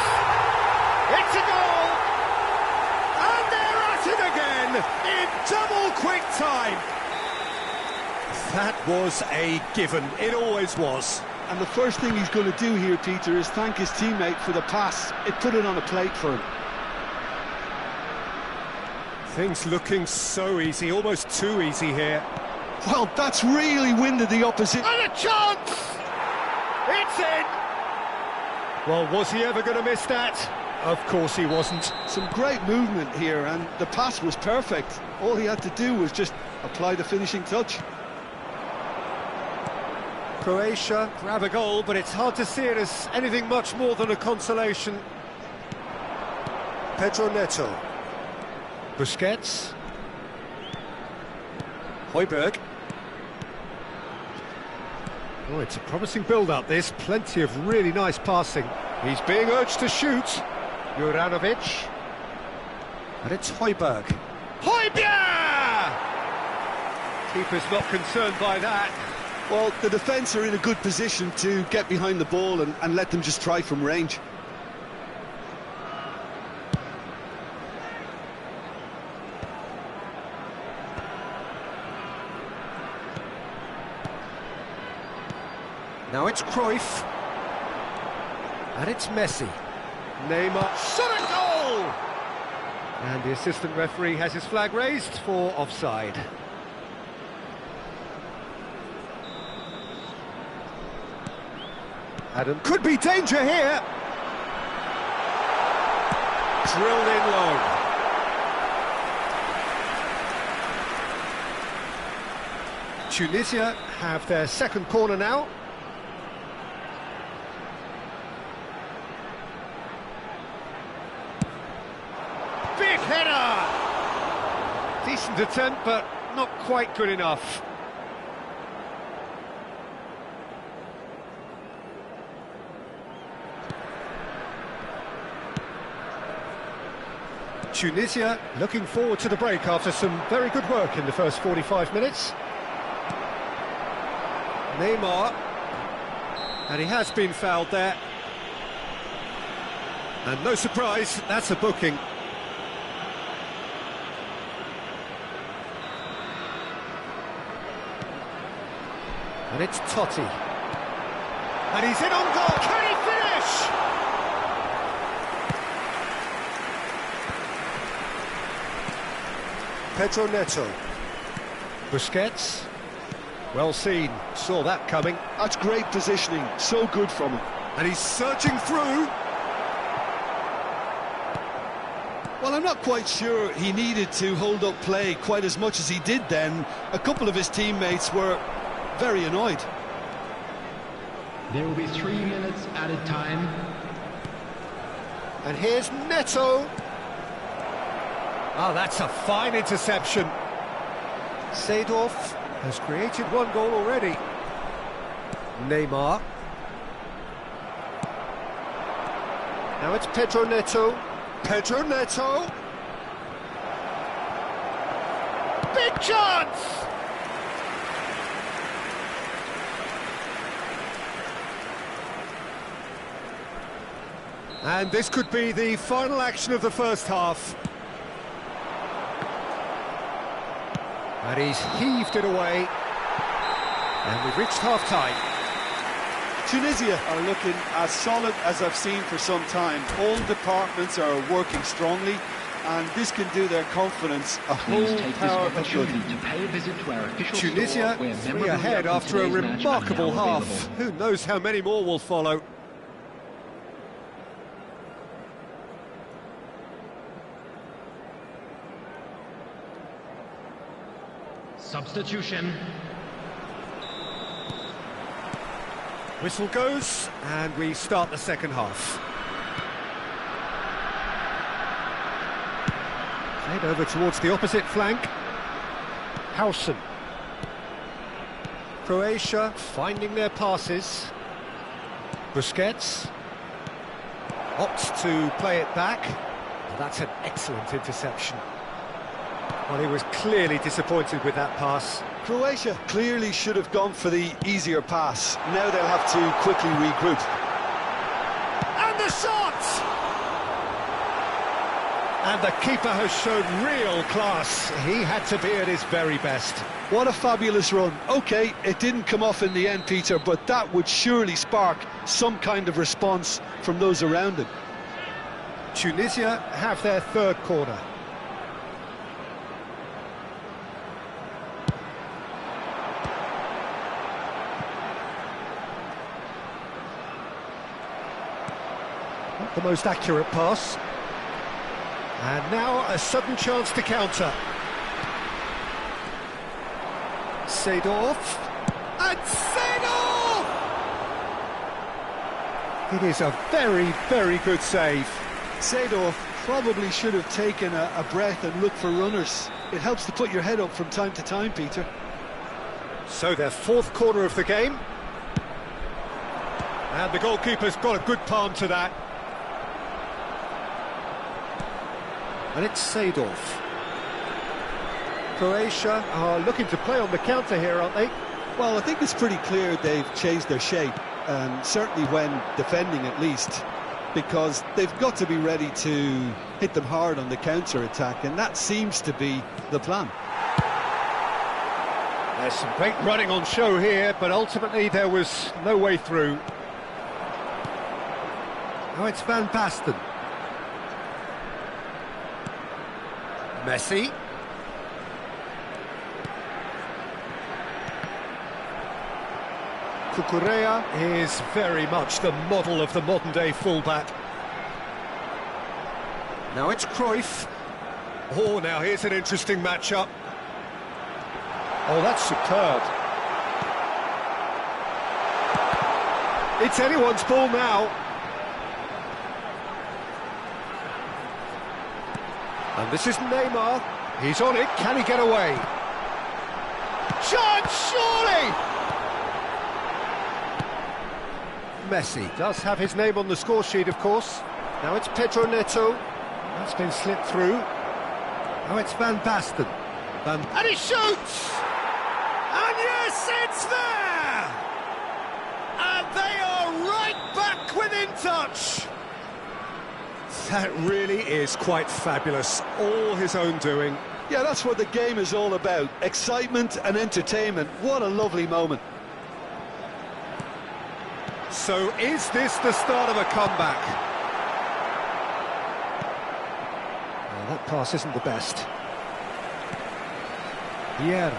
It's a goal! And they're at it again in double quick time. That was a given. It always was. And the first thing he's going to do here, Peter, is thank his teammate for the pass. It put it on a plate for him. Things looking so easy, almost too easy here. Well, that's really winded the opposition. And a chance! It's in! Well, was he ever going to miss that? Of course he wasn't. Some great movement here, and the pass was perfect. All he had to do was just apply the finishing touch. Croatia grab a goal, but it's hard to see it as anything much more than a consolation. Pedro Neto. Busquets. Højbjerg. Oh, it's a promising build-up, this. Plenty of really nice passing. He's being urged to shoot. Juranovic. And it's Højbjerg. Højbjerg! Keeper's not concerned by that. Well, the defence are in a good position to get behind the ball and let them just try from range. Now it's Cruyff. And it's Messi. Neymar. Shot a goal! And the assistant referee has his flag raised for offside. Adam could be danger here. Drilled in low. Tunisia have their second corner now. Big header! Decent attempt, but not quite good enough. Tunisia looking forward to the break after some very good work in the first 45 minutes. Neymar, and he has been fouled there. And no surprise, that's a booking. And it's Totti. And he's in on goal, can he finish? Pedro Neto. Busquets. Well seen, saw that coming. That's great positioning, so good from him. And he's surging through. Well, I'm not quite sure he needed to hold up play quite as much as he did then. A couple of his teammates were very annoyed. There will be 3 minutes added time. And here's Neto. Oh, that's a fine interception. Seedorf has created one goal already. Neymar. Now it's Pedro Neto. Pedro Neto. Big chance! And this could be the final action of the first half. And he's heaved it away. And we've reached half-time. Tunisia are looking as solid as I've seen for some time. All departments are working strongly, and this can do their confidence a whole power of good. To pay a visit to our official Tunisia store, where 3 ahead after a remarkable half. Who knows how many more will follow. Substitution. Whistle goes, and we start the second half. Played over towards the opposite flank. Howson. Croatia finding their passes. Busquets opts to play it back. That's an excellent interception. Well, he was clearly disappointed with that pass. Croatia clearly should have gone for the easier pass. Now they'll have to quickly regroup. And the shot! And the keeper has shown real class. He had to be at his very best. What a fabulous run. OK, it didn't come off in the end, Peter, but that would surely spark some kind of response from those around him. Tunisia have their third corner. Not the most accurate pass. And now a sudden chance to counter. Seedorf. And Seedorf! It is a very, very good save. Seedorf probably should have taken a breath and looked for runners. It helps to put your head up from time to time, Peter. So their fourth corner of the game. And the goalkeeper's got a good palm to that. And it's Seedorf. Croatia are looking to play on the counter here, aren't they? Well, I think it's pretty clear they've changed their shape, and certainly when defending at least, because they've got to be ready to hit them hard on the counter-attack, and that seems to be the plan. There's some great running on show here, but ultimately there was no way through. Now it's Van Basten. Messi. Cucurella is very much the model of the modern-day fullback. Now it's Cruyff. Oh, now here's an interesting matchup. Oh, that's superb. It's anyone's ball now. And this is Neymar. He's on it. Can he get away? Chance, surely! Messi does have his name on the score sheet, of course. Now it's Pedro Neto. That's been slipped through. Now it's Van Basten. And he shoots! And yes, it's there! And they are right back within touch! That really is quite fabulous. All his own doing. Yeah, that's what the game is all about. Excitement and entertainment. What a lovely moment. So is this the start of a comeback? Well, that pass isn't the best. Vieira.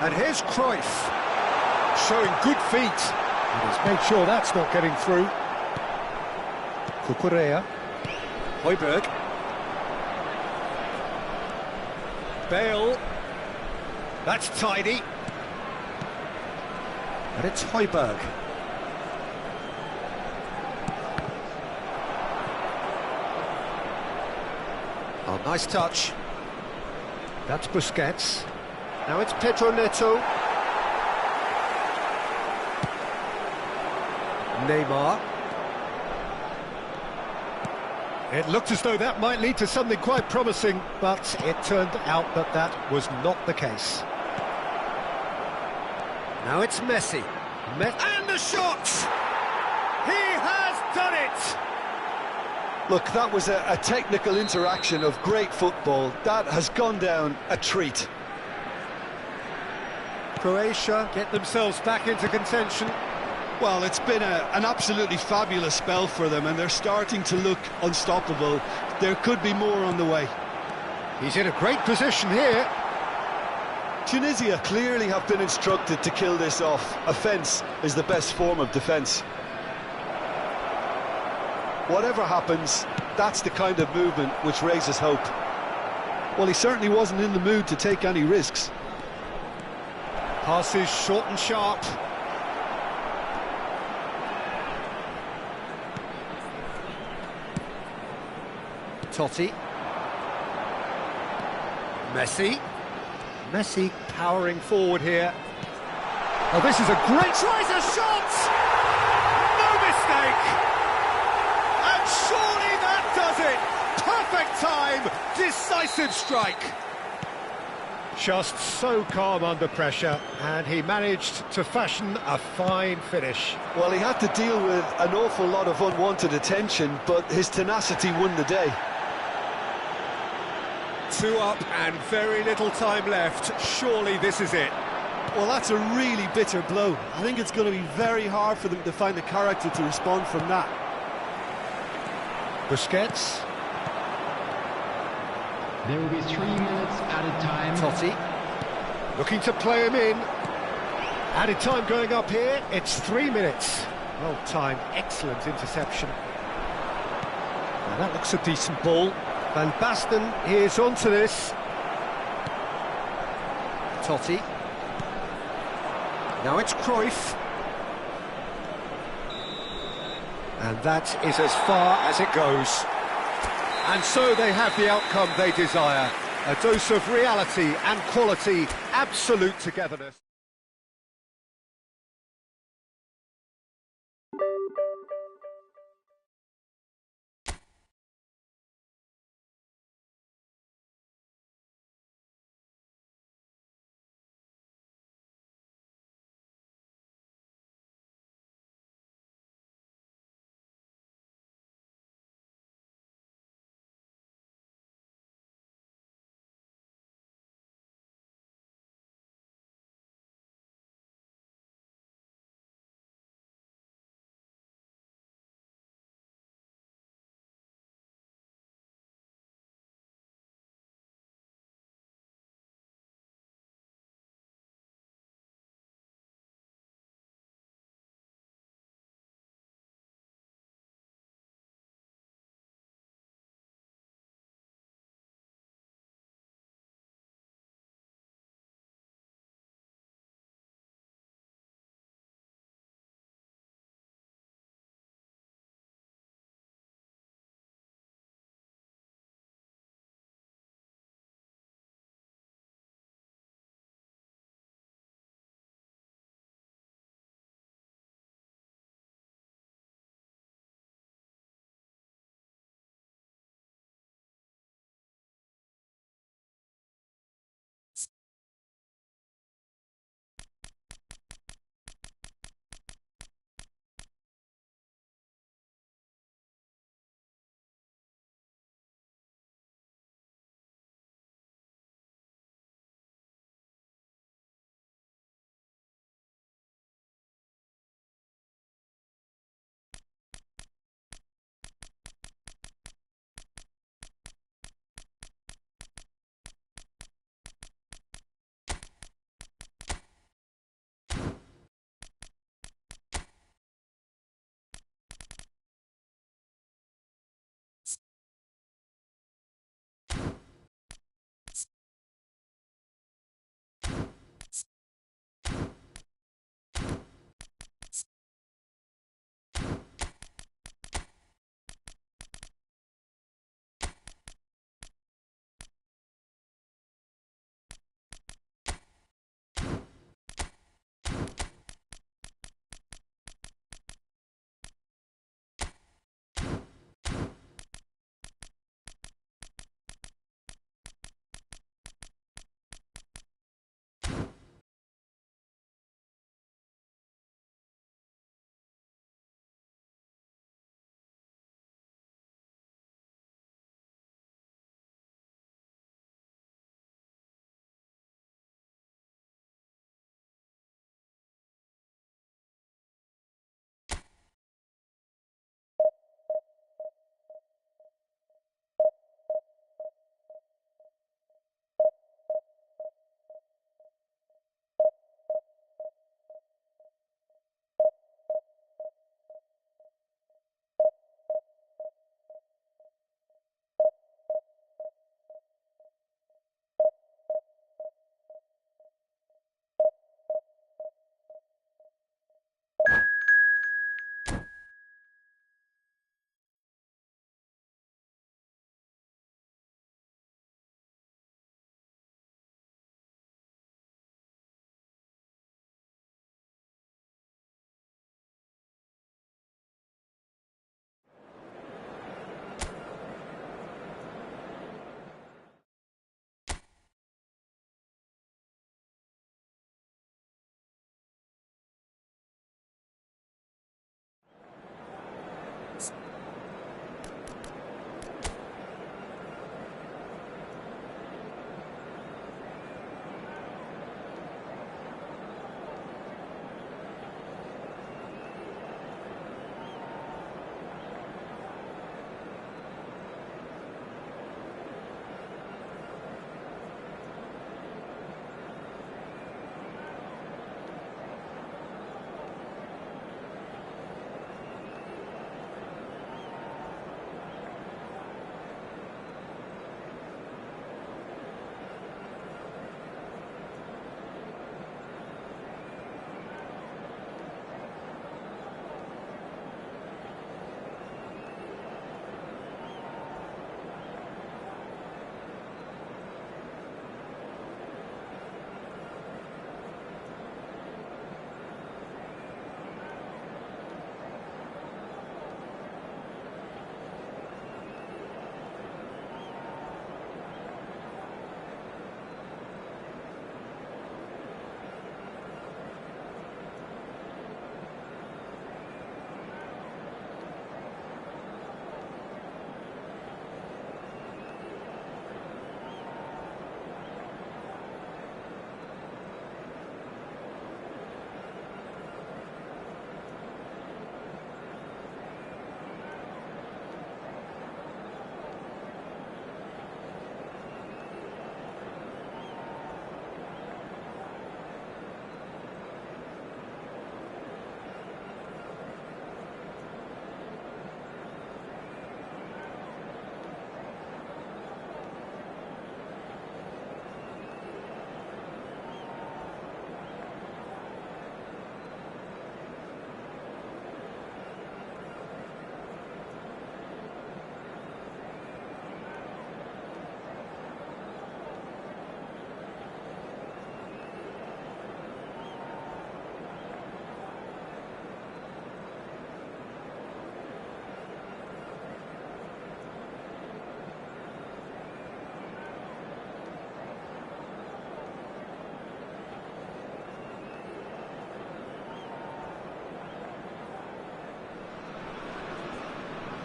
And here's Cruyff. Showing good feet. And he's made sure that's not getting through. Cucurella. Højbjerg. Bale. That's tidy. And it's Højbjerg. Oh, nice touch. That's Busquets. Now it's Pedro Neto. Neymar. It looked as though that might lead to something quite promising, but it turned out that that was not the case. Now it's Messi. And the shot! He has done it! Look, that was a technical interaction of great football. That has gone down a treat. Croatia get themselves back into contention. Well, it's been an absolutely fabulous spell for them, and they're starting to look unstoppable. There could be more on the way. He's in a great position here. Tunisia clearly have been instructed to kill this off. Offence is the best form of defence. Whatever happens, that's the kind of movement which raises hope. Well, he certainly wasn't in the mood to take any risks. Passes short and sharp. Totti. Messi. Messi powering forward here. Oh, this is a great... Tries a shot! No mistake! And surely that does it! Perfect time! Decisive strike! Just so calm under pressure, and he managed to fashion a fine finish. Well, he had to deal with an awful lot of unwanted attention, but his tenacity won the day. 2 up and very little time left. Surely this is it. Well, that's a really bitter blow. I think it's going to be very hard for them to find the character to respond from that. Busquets. There will be 3 minutes added time. Totti. Looking to play him in. Added time going up here. It's 3 minutes. Well timed. Excellent interception. Now that looks a decent ball. Van Basten is onto this. Totti. Now it's Cruyff. And that is as far as it goes. And so they have the outcome they desire. A dose of reality and quality, absolute togetherness.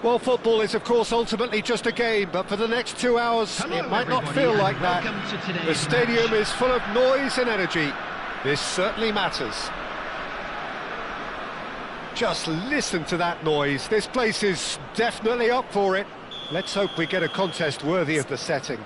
Well, football is, of course, ultimately just a game, but for the next 2 hours, it might not feel like that. The stadium is full of noise and energy. This certainly matters. Just listen to that noise. This place is definitely up for it. Let's hope we get a contest worthy of the setting.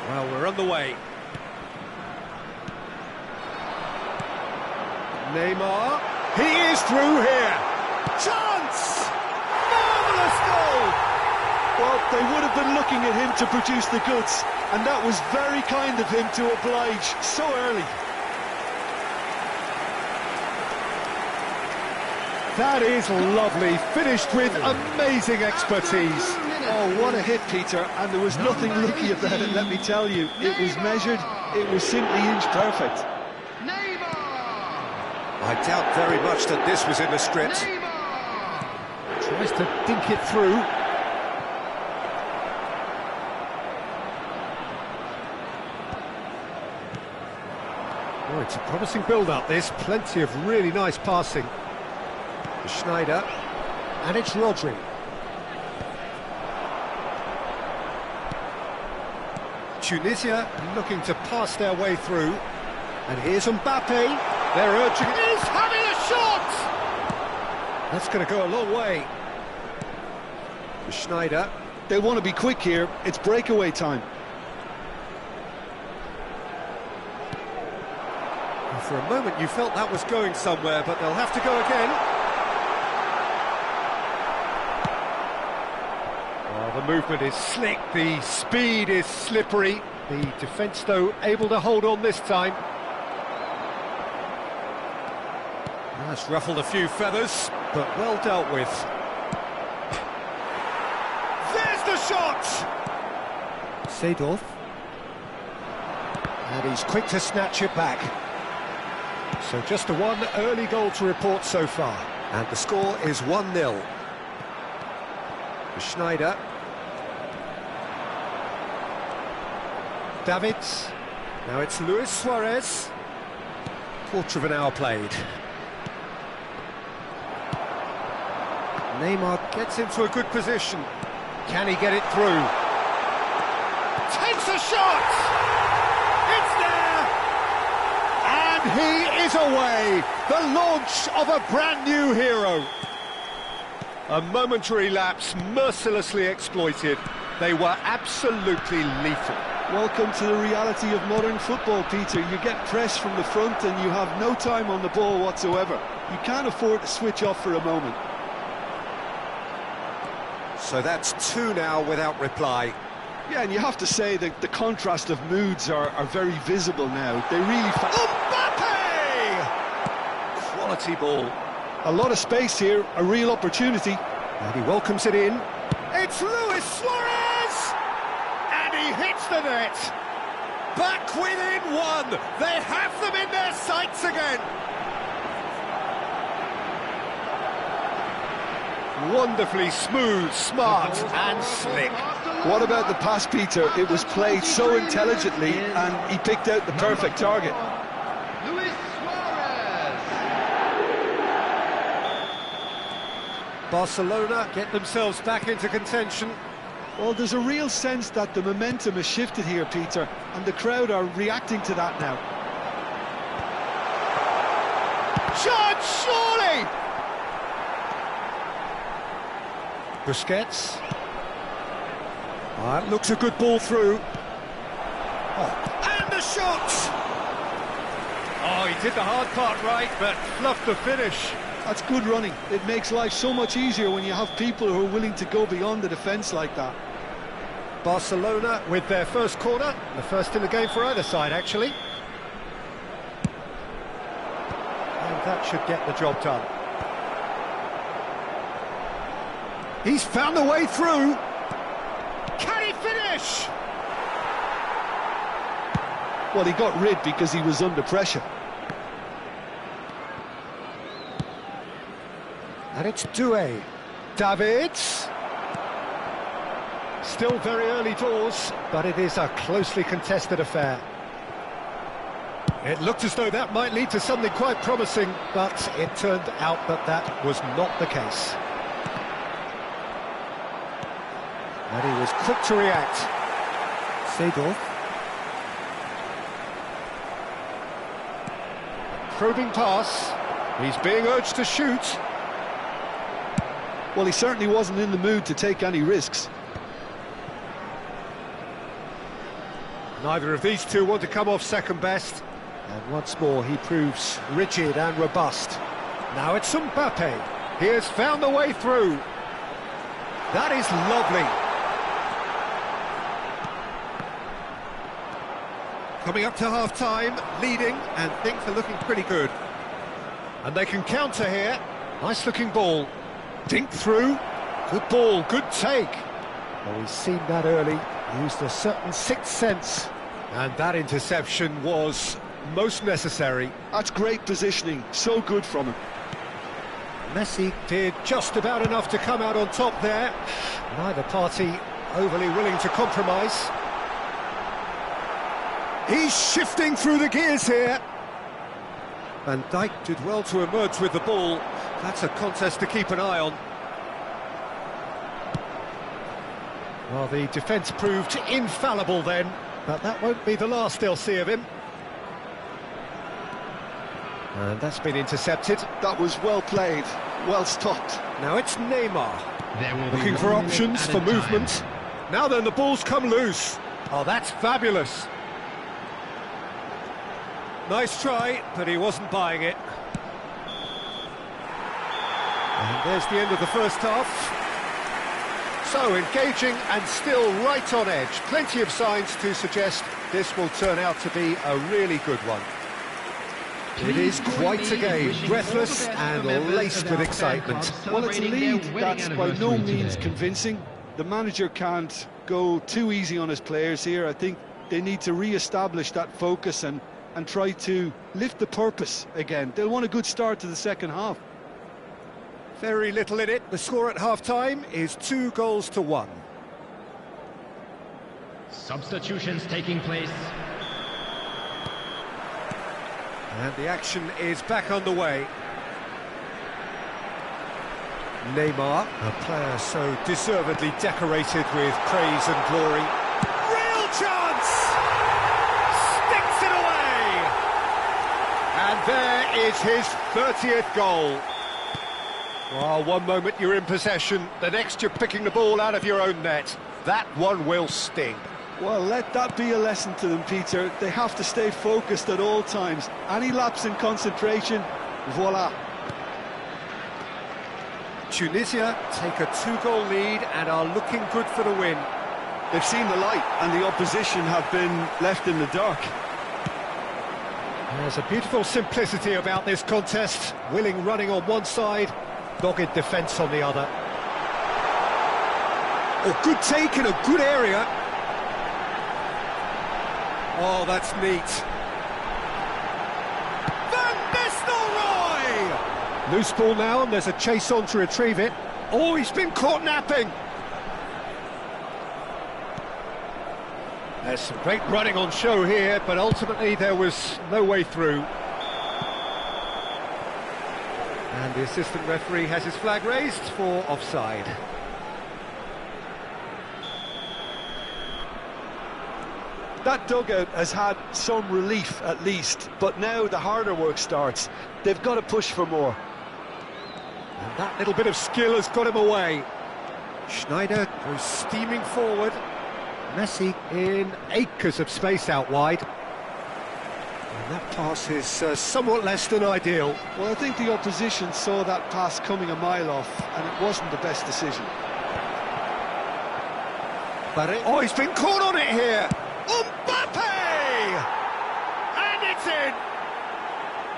Well, we're on the way. Neymar, he is through here. Chance! Marvellous goal! Well, they would have been looking at him to produce the goods, and that was very kind of him to oblige so early. That is lovely, finished with amazing expertise. Oh, what a hit, Peter, and there was nothing lucky about it, let me tell you. It was measured, it was simply inch perfect. I doubt very much that this was in the script. Tries to dink it through. Oh, it's a promising build-up, this. Plenty of really nice passing. Schneider, and it's Rodri. Tunisia looking to pass their way through. And here's Mbappe. They're urging. He's having a shot! That's going to go a long way. Schneider. They want to be quick here. It's breakaway time. For a moment you felt that was going somewhere, but they'll have to go again. The movement is slick, the speed is slippery. The defence, though, able to hold on this time. That's ruffled a few feathers, but well dealt with. There's the shot! Seedorf. And he's quick to snatch it back. So just the one early goal to report so far. And the score is 1-0. Schneider. Davids. Now it's Luis Suarez. Quarter of an hour played. Neymar gets into a good position. Can he get it through? Takes a shot! It's there! And he is away! The launch of a brand new hero. A momentary lapse mercilessly exploited. They were absolutely lethal. Welcome to the reality of modern football, Peter. You get pressed from the front and you have no time on the ball whatsoever. You can't afford to switch off for a moment. So that's 2 now without reply. Yeah, and you have to say that the contrast of moods are very visible now. They really... Mbappe! Quality ball. A lot of space here, a real opportunity. And he welcomes it in. It's Luis Suarez! And he hits the net. Back within 1. They have them in their sights again. Wonderfully smooth, smart and slick. What about the pass, Peter? It was played so intelligently and he picked out the perfect target. Barcelona get themselves back into contention. Well, there's a real sense that the momentum has shifted here, Peter, and the crowd are reacting to that now. Chance, surely! Busquets. Looks a good ball through. Oh, and the shot! Oh, he did the hard part right, but fluffed the finish. That's good running. It makes life so much easier when you have people who are willing to go beyond the defence like that. Barcelona with their first corner, the first in the game for either side, actually. And that should get the job done. He's found a way through. Can he finish? Well, he got rid because he was under pressure. And it's Doué. Davids. Still very early doors, but it is a closely contested affair. It looked as though that might lead to something quite promising, but it turned out that that was not the case. And he was quick to react. Seedorf. Probing pass. He's being urged to shoot. Well, he certainly wasn't in the mood to take any risks. Neither of these two want to come off second best. And once more he proves rigid and robust. Now it's Mbappe. He has found the way through. That is lovely. Coming up to half-time, leading, and things are looking pretty good. And they can counter here. Nice-looking ball. Dink through. Good ball, good take. Well, we've seen that early. Used a certain sixth sense. And that interception was most necessary. That's great positioning. So good from him. Messi did just about enough to come out on top there. Neither party overly willing to compromise. He's shifting through the gears here. Van Dijk did well to emerge with the ball. That's a contest to keep an eye on. Well, the defence proved infallible then, but that won't be the last they'll see of him. And that's been intercepted. That was well played, well stopped. Now it's Neymar. There will be Looking for 1 minute options for added movement. time. Now then, the ball's come loose. Oh, that's fabulous. Nice try, but he wasn't buying it. And there's the end of the first half. So, engaging and still right on edge. Plenty of signs to suggest this will turn out to be a really good one. It is quite a game, breathless and laced with excitement. Well, it's a lead that's by no means convincing. The manager can't go too easy on his players here. I think they need to re-establish that focus and try to lift the purpose again. They'll want a good start to the second half. Very little in it. The score at half-time is 2-1. Substitutions taking place. And the action is back underway. Neymar, a player so deservedly decorated with praise and glory. Real chance! Sticks it away! And there is his 30th goal. Well, one moment you're in possession, the next you're picking the ball out of your own net. That one will sting. Well, let that be a lesson to them, Peter. They have to stay focused at all times. Any lapse in concentration, voila. Tunisia take a 2-goal lead and are looking good for the win. They've seen the light and the opposition have been left in the dark. There's a beautiful simplicity about this contest. Willing running on one side, dogged defence on the other. Oh, good take in a good area. Oh, that's neat. Van Nistelrooy! Loose ball now, and there's a chase on to retrieve it. Oh, he's been caught napping. There's some great running on show here, but ultimately there was no way through. And the assistant referee has his flag raised for offside. That dugout has had some relief at least, but now the harder work starts. They've got to push for more. And that little bit of skill has got him away. Schneider goes steaming forward. Messi in acres of space out wide. And that pass is somewhat less than ideal. Well, I think the opposition saw that pass coming a mile off, and it wasn't the best decision. But oh, he's been caught on it here. Mbappe! And it's in!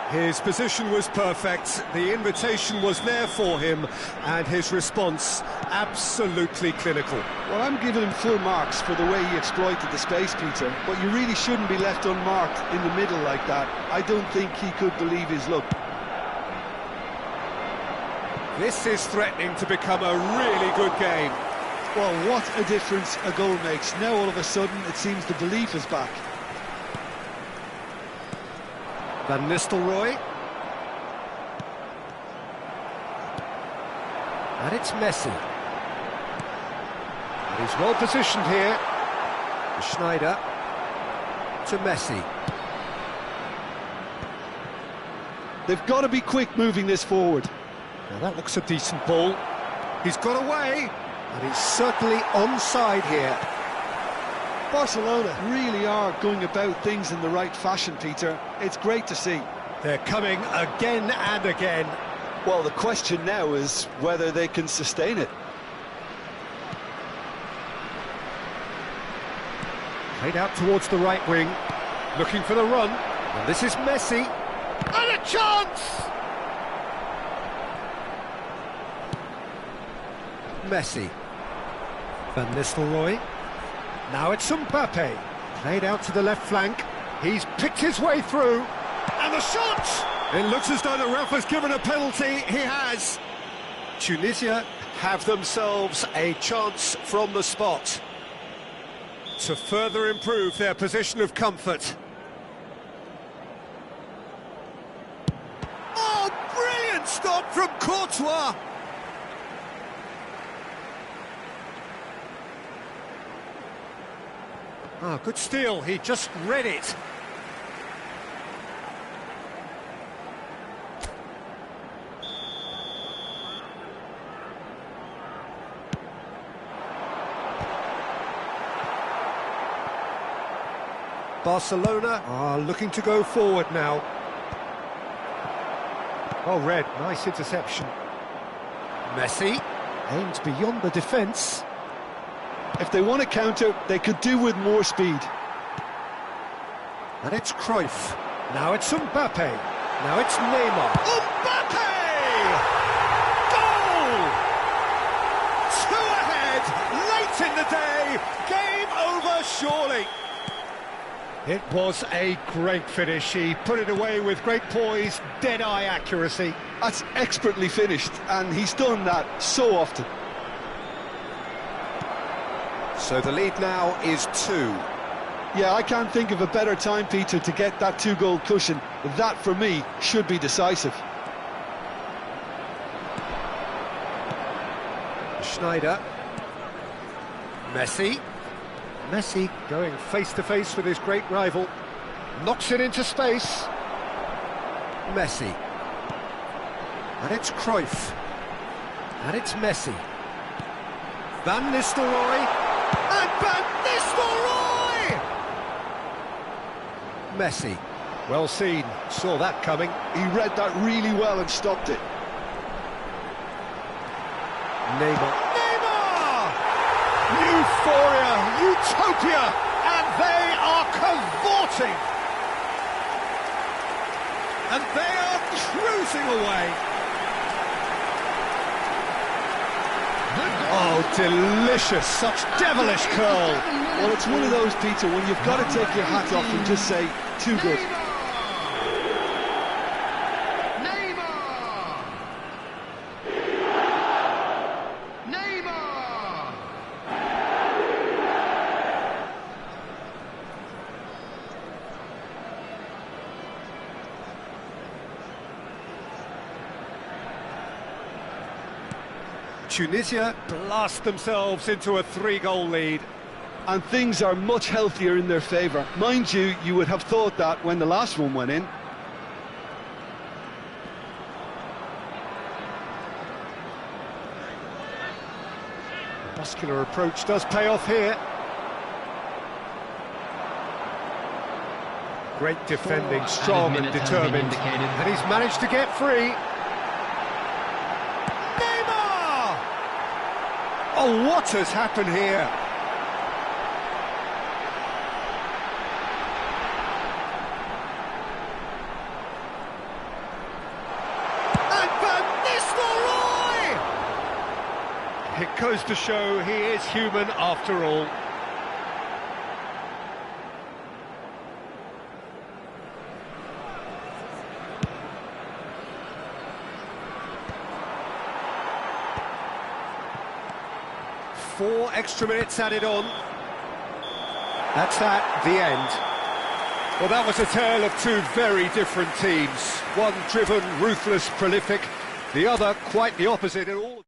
His position was perfect, the invitation was there for him, and his response absolutely clinical. Well, I'm giving him full marks for the way he exploited the space, Peter, but you really shouldn't be left unmarked in the middle like that. I don't think he could believe his luck. This is threatening to become a really good game. Well, what a difference a goal makes. Now all of a sudden it seems the belief is back. Van Nistelrooy. And it's Messi. And he's well positioned here. Schneider to Messi. They've got to be quick moving this forward. Now that looks a decent ball. He's got away, and he's certainly onside here. Barcelona really are going about things in the right fashion, Peter. It's great to see. They're coming again and again. Well, the question now is whether they can sustain it. Played out towards the right wing, looking for the run. And this is Messi. And a chance! Messi. Van Nistelrooy. Now it's Mbappe. Played out to the left flank. He's picked his way through. And the shot! It looks as though the ref has given a penalty. He has. Tunisia have themselves a chance from the spot to further improve their position of comfort. Oh, brilliant stop from Courtois! Oh, good steal, he just read it. Barcelona are looking to go forward now. Oh, Red, nice interception. Messi aims beyond the defence. If they want to counter, they could do with more speed. And it's Cruyff. Now it's Mbappe. Now it's Neymar. Mbappe! Goal! 2 ahead, late in the day. Game over, surely. It was a great finish. He put it away with great poise, dead-eye accuracy. That's expertly finished, and he's done that so often. So the lead now is 2. Yeah, I can't think of a better time, Peter, to get that 2-goal cushion. That, for me, should be decisive. Schneider. Messi. Messi going face-to-face with his great rival. Knocks it into space. Messi. And it's Cruyff. And it's Messi. Van Nistelrooy. And Van Nistelrooy! Messi. Well seen. Saw that coming. He read that really well and stopped it. Neymar. Euphoria, utopia, and they are cavorting. And they are cruising away. Oh, delicious, such devilish curl. Well, it's one of those, Peter, when you've got to take your hat off and just say, too good. Tunisia blast themselves into a 3-goal lead. And things are much healthier in their favour. Mind you, you would have thought that when the last one went in. The muscular approach does pay off here. Great defending, strong and determined. And he's managed to get free. Oh, what has happened here? And Van Nistelrooy! It goes to show he is human after all. 4 extra minutes added on. That's that, the end. Well, that was a tale of two very different teams. One driven, ruthless, prolific. The other quite the opposite in all.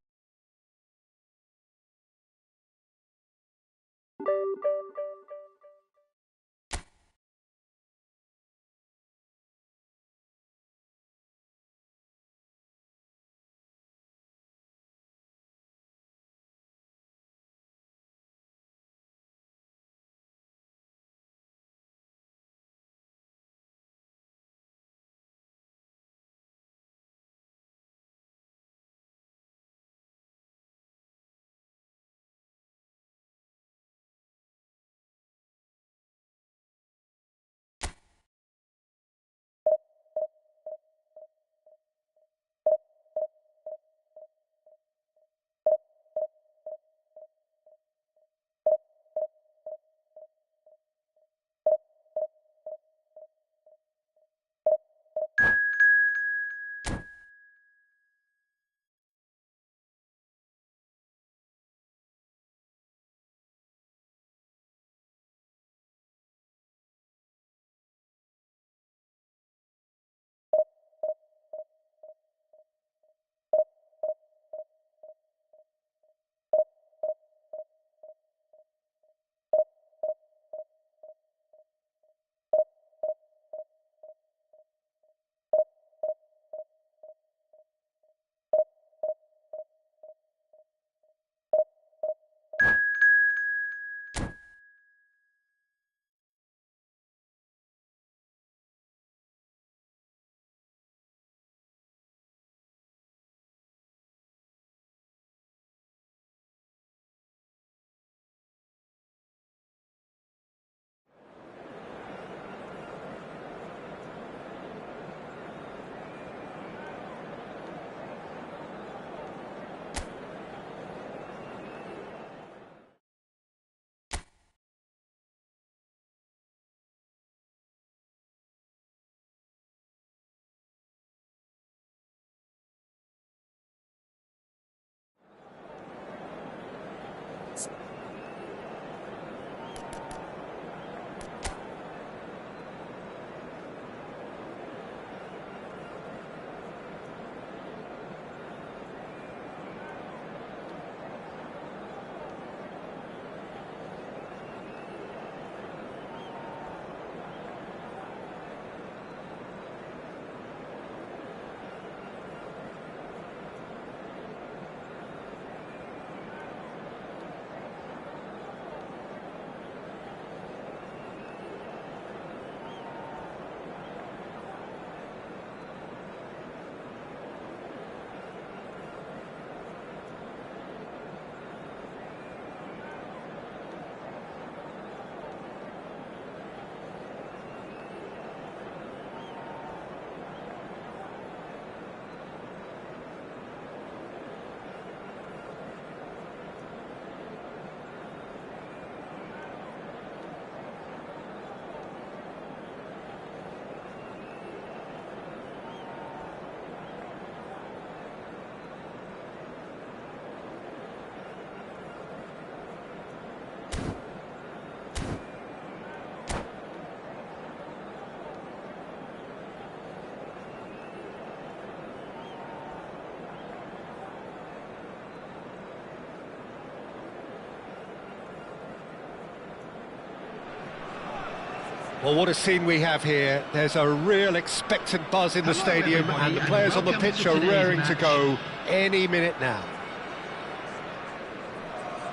Well, what a scene we have here. There's a real expectant buzz in the stadium, and the players on the pitch are raring to go any minute now.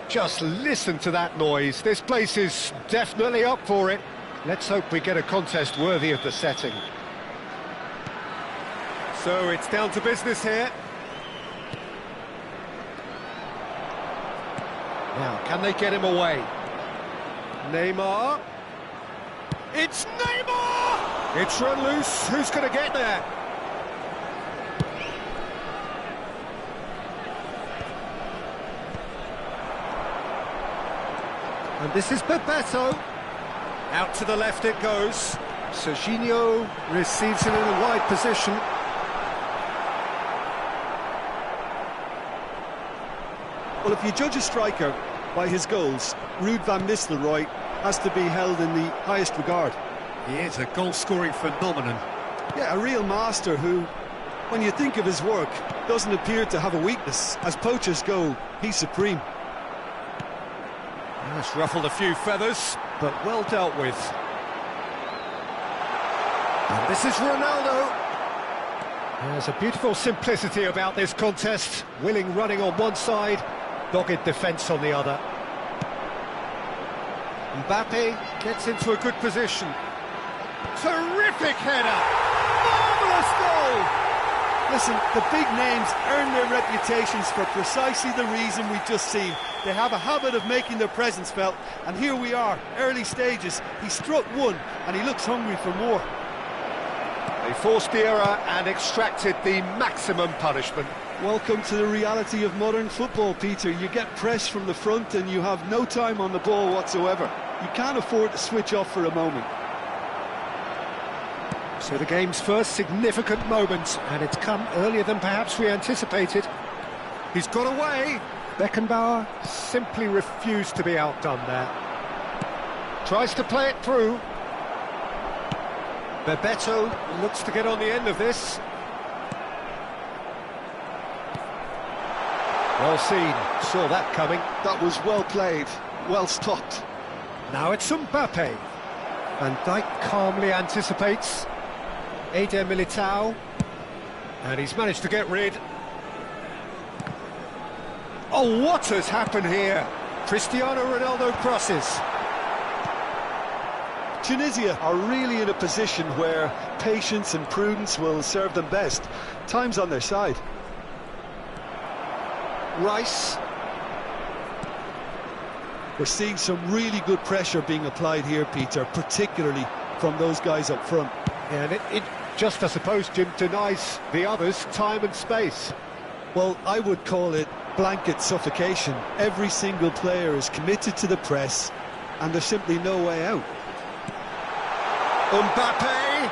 Just listen to that noise. This place is definitely up for it. Let's hope we get a contest worthy of the setting. So it's down to business here. Now, can they get him away? Neymar. It's Neymar! It's run loose. Who's going to get there? And this is Bebeto. Out to the left it goes. Serginho receives it in a wide position. Well, if you judge a striker by his goals, Ruud van Nistelrooy has to be held in the highest regard. He is a goal-scoring phenomenon. Yeah, a real master who, when you think of his work, doesn't appear to have a weakness. As poachers go, he's supreme. That's ruffled a few feathers, but well dealt with. And this is Ronaldo. There's a beautiful simplicity about this contest. Willing running on one side, dogged defence on the other. Mbappe gets into a good position. Terrific header! Marvellous goal! Listen, the big names earn their reputations for precisely the reason we've just seen. They have a habit of making their presence felt, and here we are, early stages. He struck one, and he looks hungry for more. They forced the error and extracted the maximum punishment. Welcome to the reality of modern football, Peter. You get pressed from the front and you have no time on the ball whatsoever. You can't afford to switch off for a moment. So the game's first significant moment, and it's come earlier than perhaps we anticipated. He's got away. Beckenbauer simply refused to be outdone there. Tries to play it through. Bebeto looks to get on the end of this. Well seen, saw that coming. That was well played, well stopped. Now it's Mbappe. Van Dijk calmly anticipates. Eder Militao, and he's managed to get rid. Oh, what has happened here? Cristiano Ronaldo crosses. Tunisia are really in a position where patience and prudence will serve them best. Time's on their side. Rice. We're seeing some really good pressure being applied here, Peter, particularly from those guys up front. Yeah, and it just, I suppose, Jim, denies the others time and space. Well, I would call it blanket suffocation. Every single player is committed to the press, and there's simply no way out. Mbappe!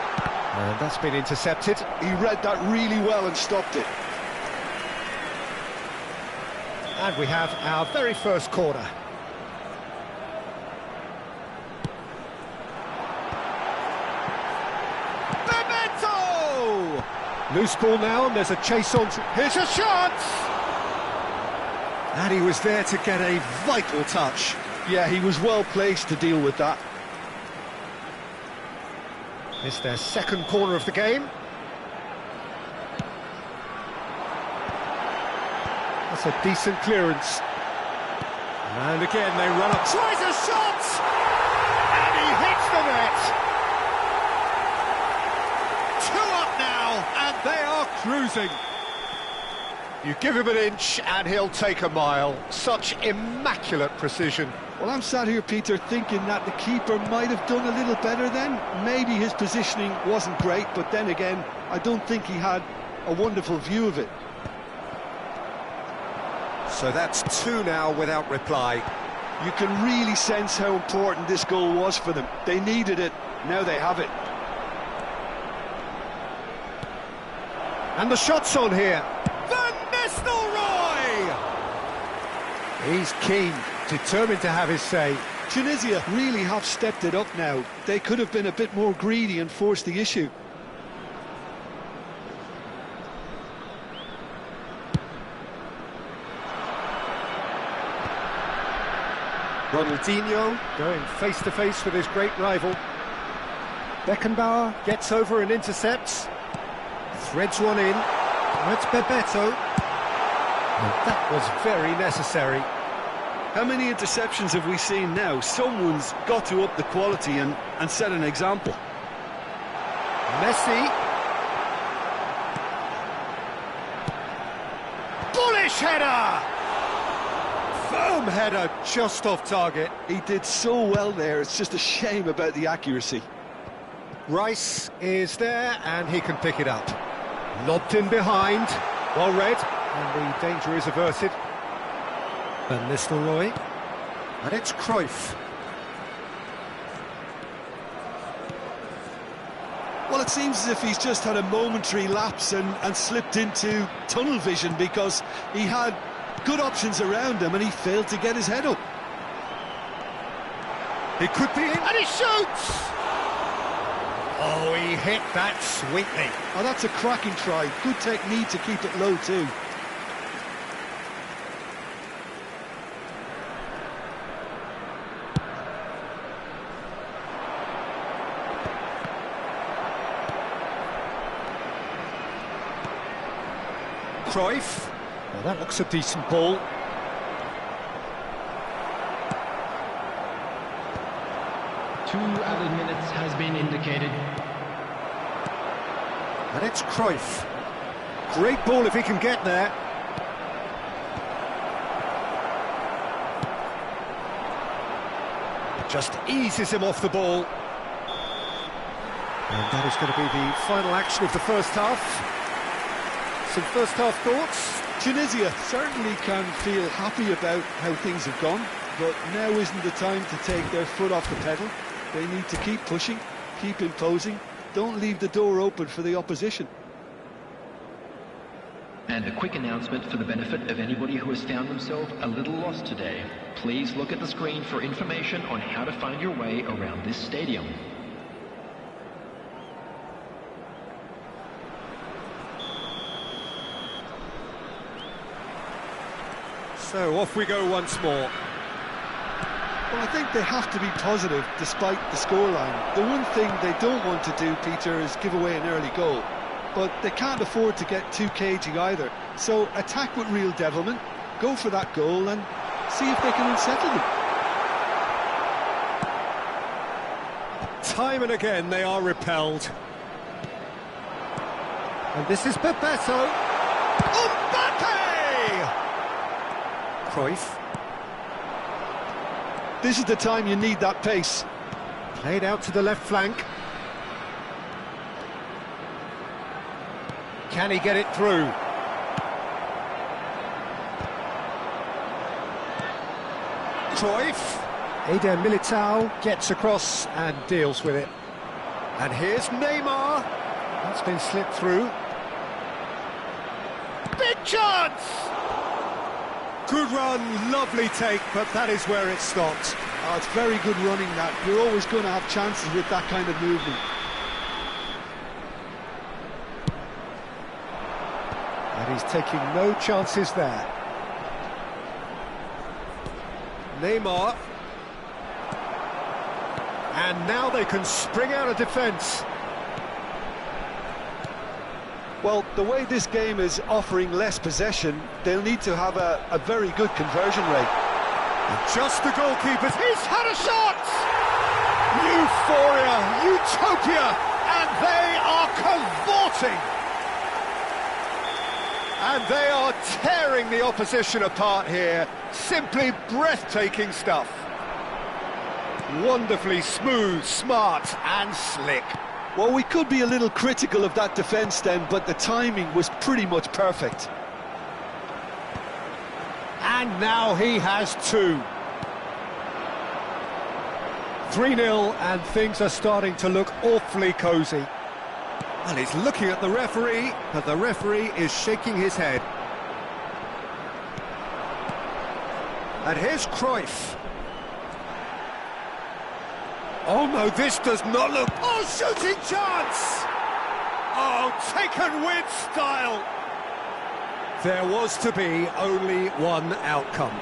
And that's been intercepted. He read that really well and stopped it. And we have our very first corner. Loose ball now, and there's a chase on. Here's a shot! And he was there to get a vital touch. Yeah, he was well placed to deal with that. It's their second corner of the game. That's a decent clearance. And again, they run up. Tries a shot! And he hits the net! And they are cruising. You give him an inch and he'll take a mile. Such immaculate precision. Well, I'm sat here, Peter, thinking that the keeper might have done a little better then. Maybe his positioning wasn't great, but then again, I don't think he had a wonderful view of it. So that's two now without reply. You can really sense how important this goal was for them. They needed it, now they have it. And the shot's on here. Van Nistelrooy! He's keen, determined to have his say. Tunisia really have stepped it up now. They could have been a bit more greedy and forced the issue. Ronaldinho going face-to-face with his great rival. Beckenbauer gets over and intercepts. Threads one in. That's Bebeto. And that was very necessary. How many interceptions have we seen now? Someone's got to up the quality and set an example. Messi. Bullish header! Firm header just off target. He did so well there, it's just a shame about the accuracy. Rice is there and he can pick it up. Lobbed in behind, well read, and the danger is averted. Van Nistelrooy, and it's Cruyff. Well, it seems as if he's just had a momentary lapse and slipped into tunnel vision, because he had good options around him and he failed to get his head up. He could be in, and he shoots! Oh, he hit that sweetly. Oh, that's a cracking try. Good technique to keep it low too. Cruyff. Well, that looks a decent ball. Two added minutes has been indicated. And it's Cruyff. Great ball if he can get there. Just eases him off the ball. And that is going to be the final action of the first half. Some first half thoughts? Tunisia certainly can feel happy about how things have gone, but now isn't the time to take their foot off the pedal. They need to keep pushing, keep imposing, don't leave the door open for the opposition. And a quick announcement for the benefit of anybody who has found themselves a little lost today. Please look at the screen for information on how to find your way around this stadium. So off we go once more. Well, I think they have to be positive despite the scoreline. The one thing they don't want to do, Peter, is give away an early goal. But they can't afford to get too cagey either. So attack with real devilment, go for that goal and see if they can unsettle them. Time and again they are repelled. And this is Bebeto. Mbappe! Cruyff. This is the time you need that pace. Played out to the left flank. Can he get it through? Cruyff. Eder Militao gets across and deals with it. And here's Neymar. That's been slipped through. Big chance! Good run, lovely take, but that is where it stopped. Oh, it's very good running that. You're always going to have chances with that kind of movement. And he's taking no chances there. Neymar. And now they can spring out of defence. Well, the way this game is offering less possession, they'll need to have a very good conversion rate. And just the goalkeepers. He's had a shot! Euphoria, utopia, and they are cavorting. And they are tearing the opposition apart here. Simply breathtaking stuff. Wonderfully smooth, smart and slick. Well, we could be a little critical of that defence then, but the timing was pretty much perfect. And now he has two. 3-0, and things are starting to look awfully cosy. And he's looking at the referee, but the referee is shaking his head. And here's Cruyff. Oh no, this does not look... Oh, shooting chance! Oh, taken with style! There was to be only one outcome.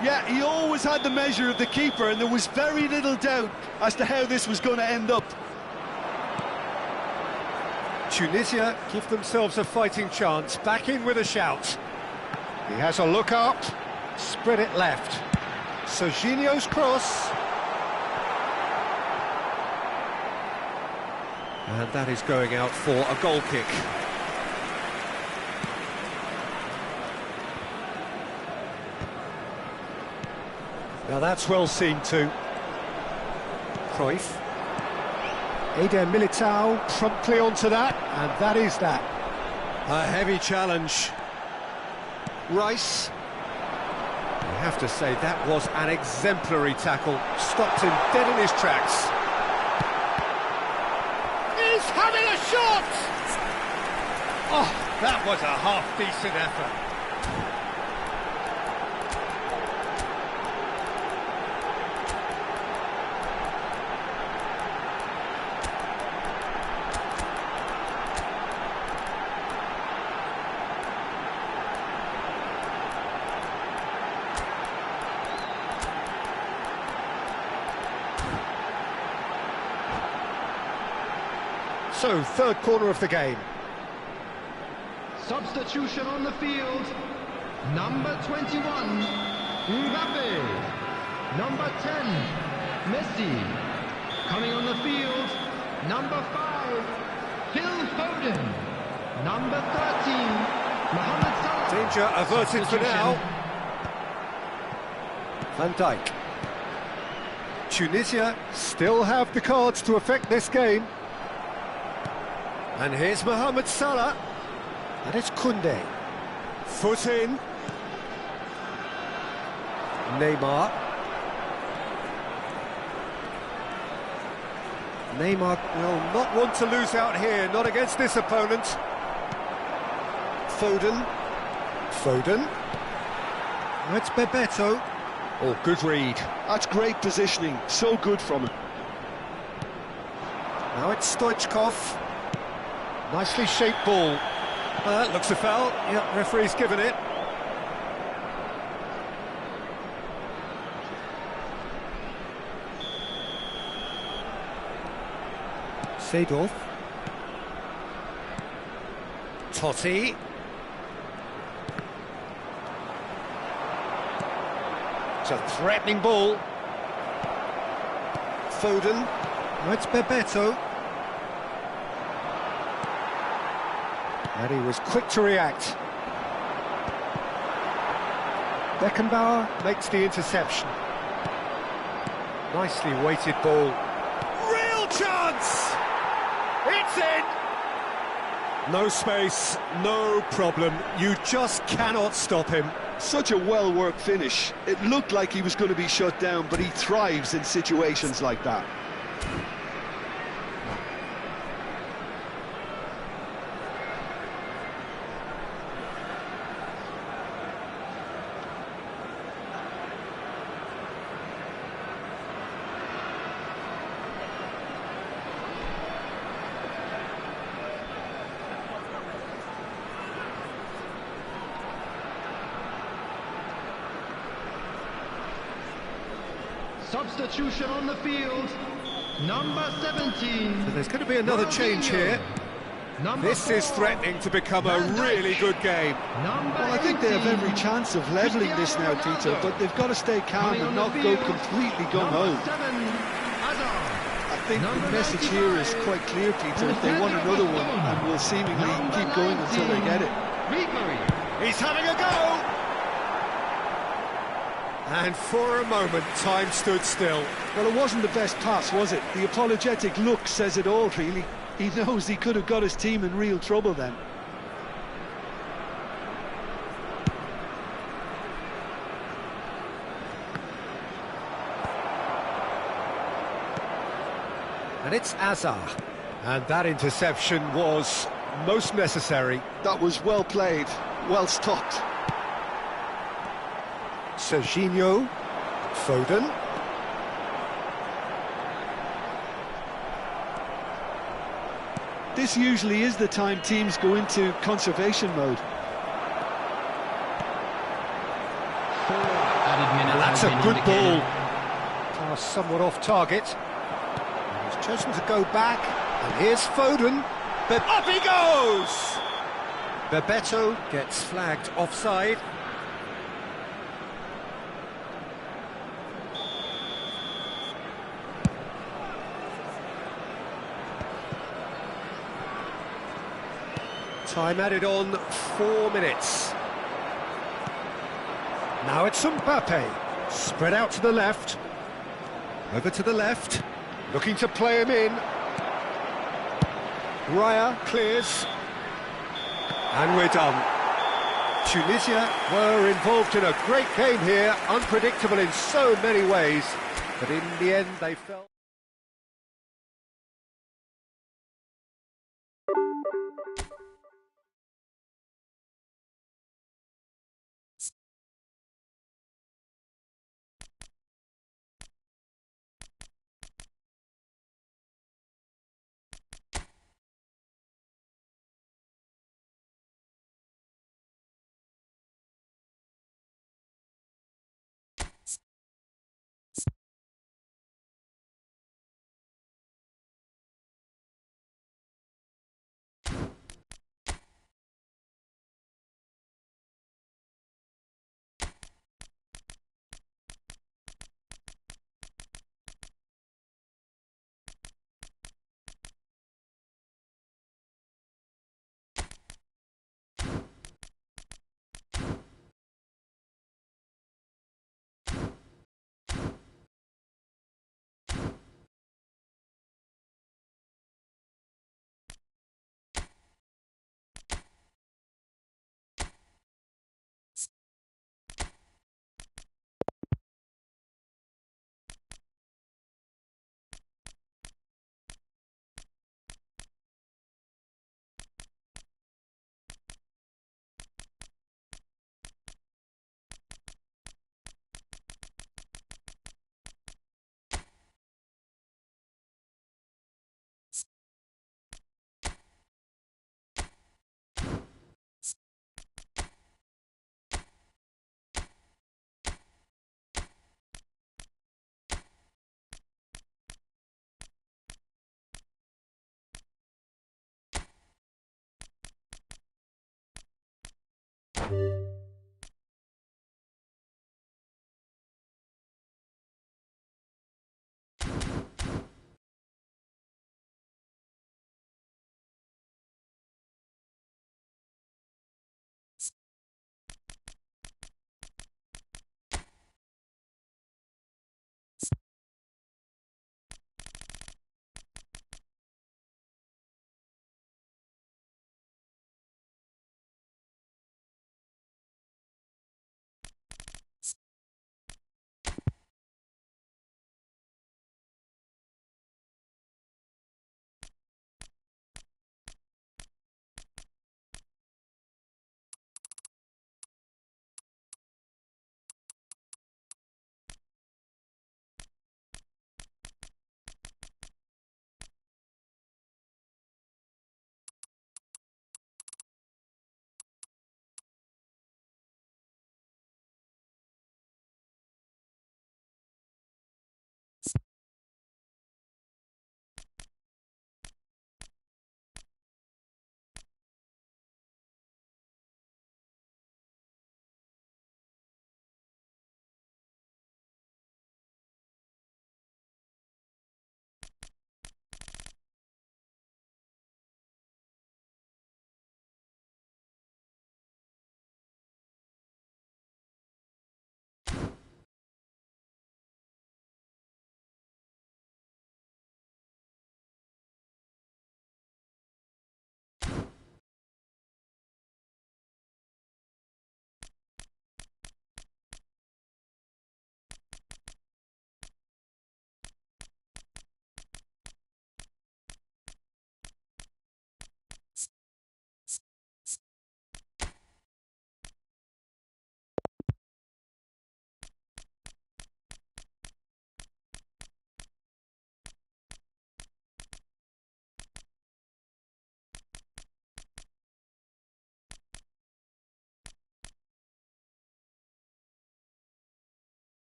Yeah, he always had the measure of the keeper, and there was very little doubt as to how this was going to end up. Tunisia give themselves a fighting chance, back in with a shout. He has a look up, spread it left. Serginho's cross. And that is going out for a goal kick. Now that's well seen too. Cruyff. Eder Militao promptly onto that, and that is that. A heavy challenge. Rice. You have to say that was an exemplary tackle. Stopped him dead in his tracks. He's having a shot! Oh, that was a half-decent effort. So, third corner of the game. Substitution on the field. Number 21, Mbappe. Number 10, Messi. Coming on the field, number 5, Phil Foden. Number 13, Mohamed Salah. Danger averted for now. Van Dijk. Tunisia still have the cards to affect this game. And here's Mohamed Salah. And it's Koundé. Foot in. Neymar. Neymar will not want to lose out here, not against this opponent. Foden. Foden. That's Bebeto. Oh, good read. That's great positioning, so good from him. Now it's Stoichkov. Nicely shaped ball. That looks a foul. Yeah, referee's given it. Seedorf. Totti. It's a threatening ball. Foden. Now it's Bebeto. And he was quick to react. Beckenbauer makes the interception. Nicely weighted ball. Real chance! It's in! No space, no problem. You just cannot stop him. Such a well-worked finish. It looked like he was going to be shut down, but he thrives in situations like that. Substitution on the field. Number 17. So there's going to be another change here. This is threatening to become a really good game. Well, I think they have every chance of levelling this now, Tito, but they've got to stay calm and not go completely gung-ho. I think the message here is quite clear, Tito. They want another one and will seemingly keep going until they get it. He's having a go! And for a moment, time stood still. Well, it wasn't the best pass, was it? The apologetic look says it all, really. He knows he could have got his team in real trouble then. And it's Azar. And that interception was most necessary. That was well played, well stopped. Serginho, Foden. This usually is the time teams go into conservation mode. And that's a good ball. Pass somewhat off target. And he's chosen to go back. And here's Foden. But up he goes! Bebeto gets flagged offside. Time added on 4 minutes. Now it's Mbappe. Spread out to the left. Over to the left. Looking to play him in. Raya clears. And we're done. Tunisia were involved in a great game here. Unpredictable in so many ways. But in the end they fell.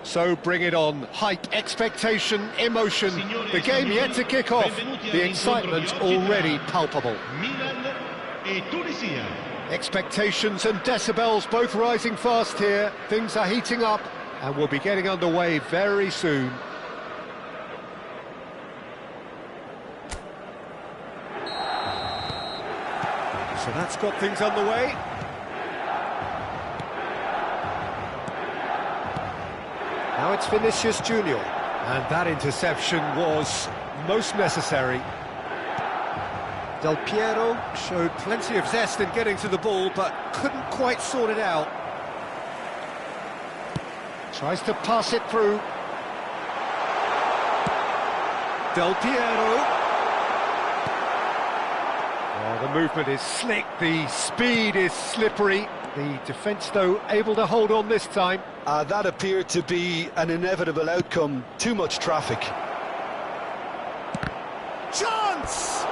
So bring it on. Hype, expectation, emotion. The game yet to kick off. The excitement already palpable. Expectations and decibels both rising fast here. Things are heating up and we'll be getting underway very soon. So that's got things underway. Now it's Vinicius Junior. And that interception was most necessary. Del Piero showed plenty of zest in getting to the ball, but couldn't quite sort it out. Tries to pass it through. Del Piero. Oh, the movement is slick, the speed is slippery. The defence, though, able to hold on this time. That appeared to be an inevitable outcome. Too much traffic. Chance!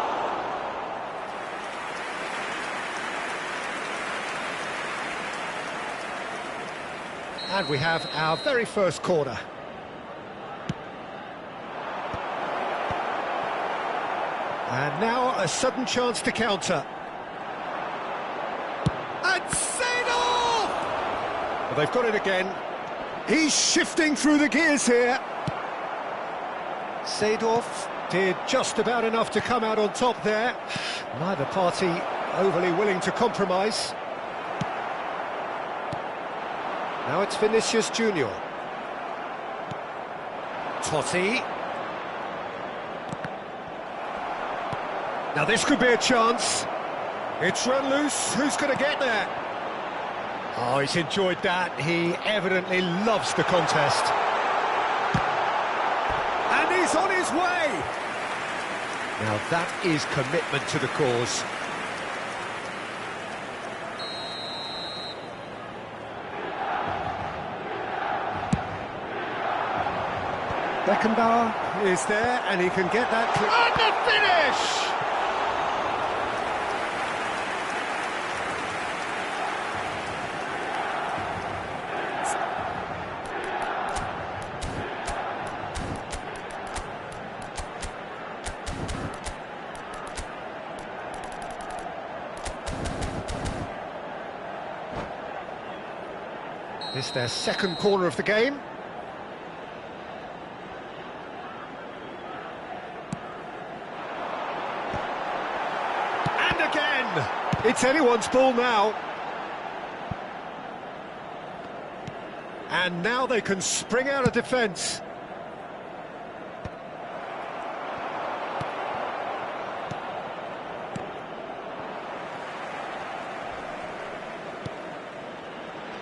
And we have our very first corner. And now a sudden chance to counter. And Seedorf! Well, they've got it again. He's shifting through the gears here. Seedorf did just about enough to come out on top there. Neither party overly willing to compromise. Now it's Vinicius Junior. Totti. Now this could be a chance. It's run loose. Who's going to get there? Oh, he's enjoyed that. He evidently loves the contest. And he's on his way. Now that is commitment to the cause. Beckenbauer is there, and he can get that. And the finish! This is their second corner of the game. And again! It's anyone's ball now. And now they can spring out of defence.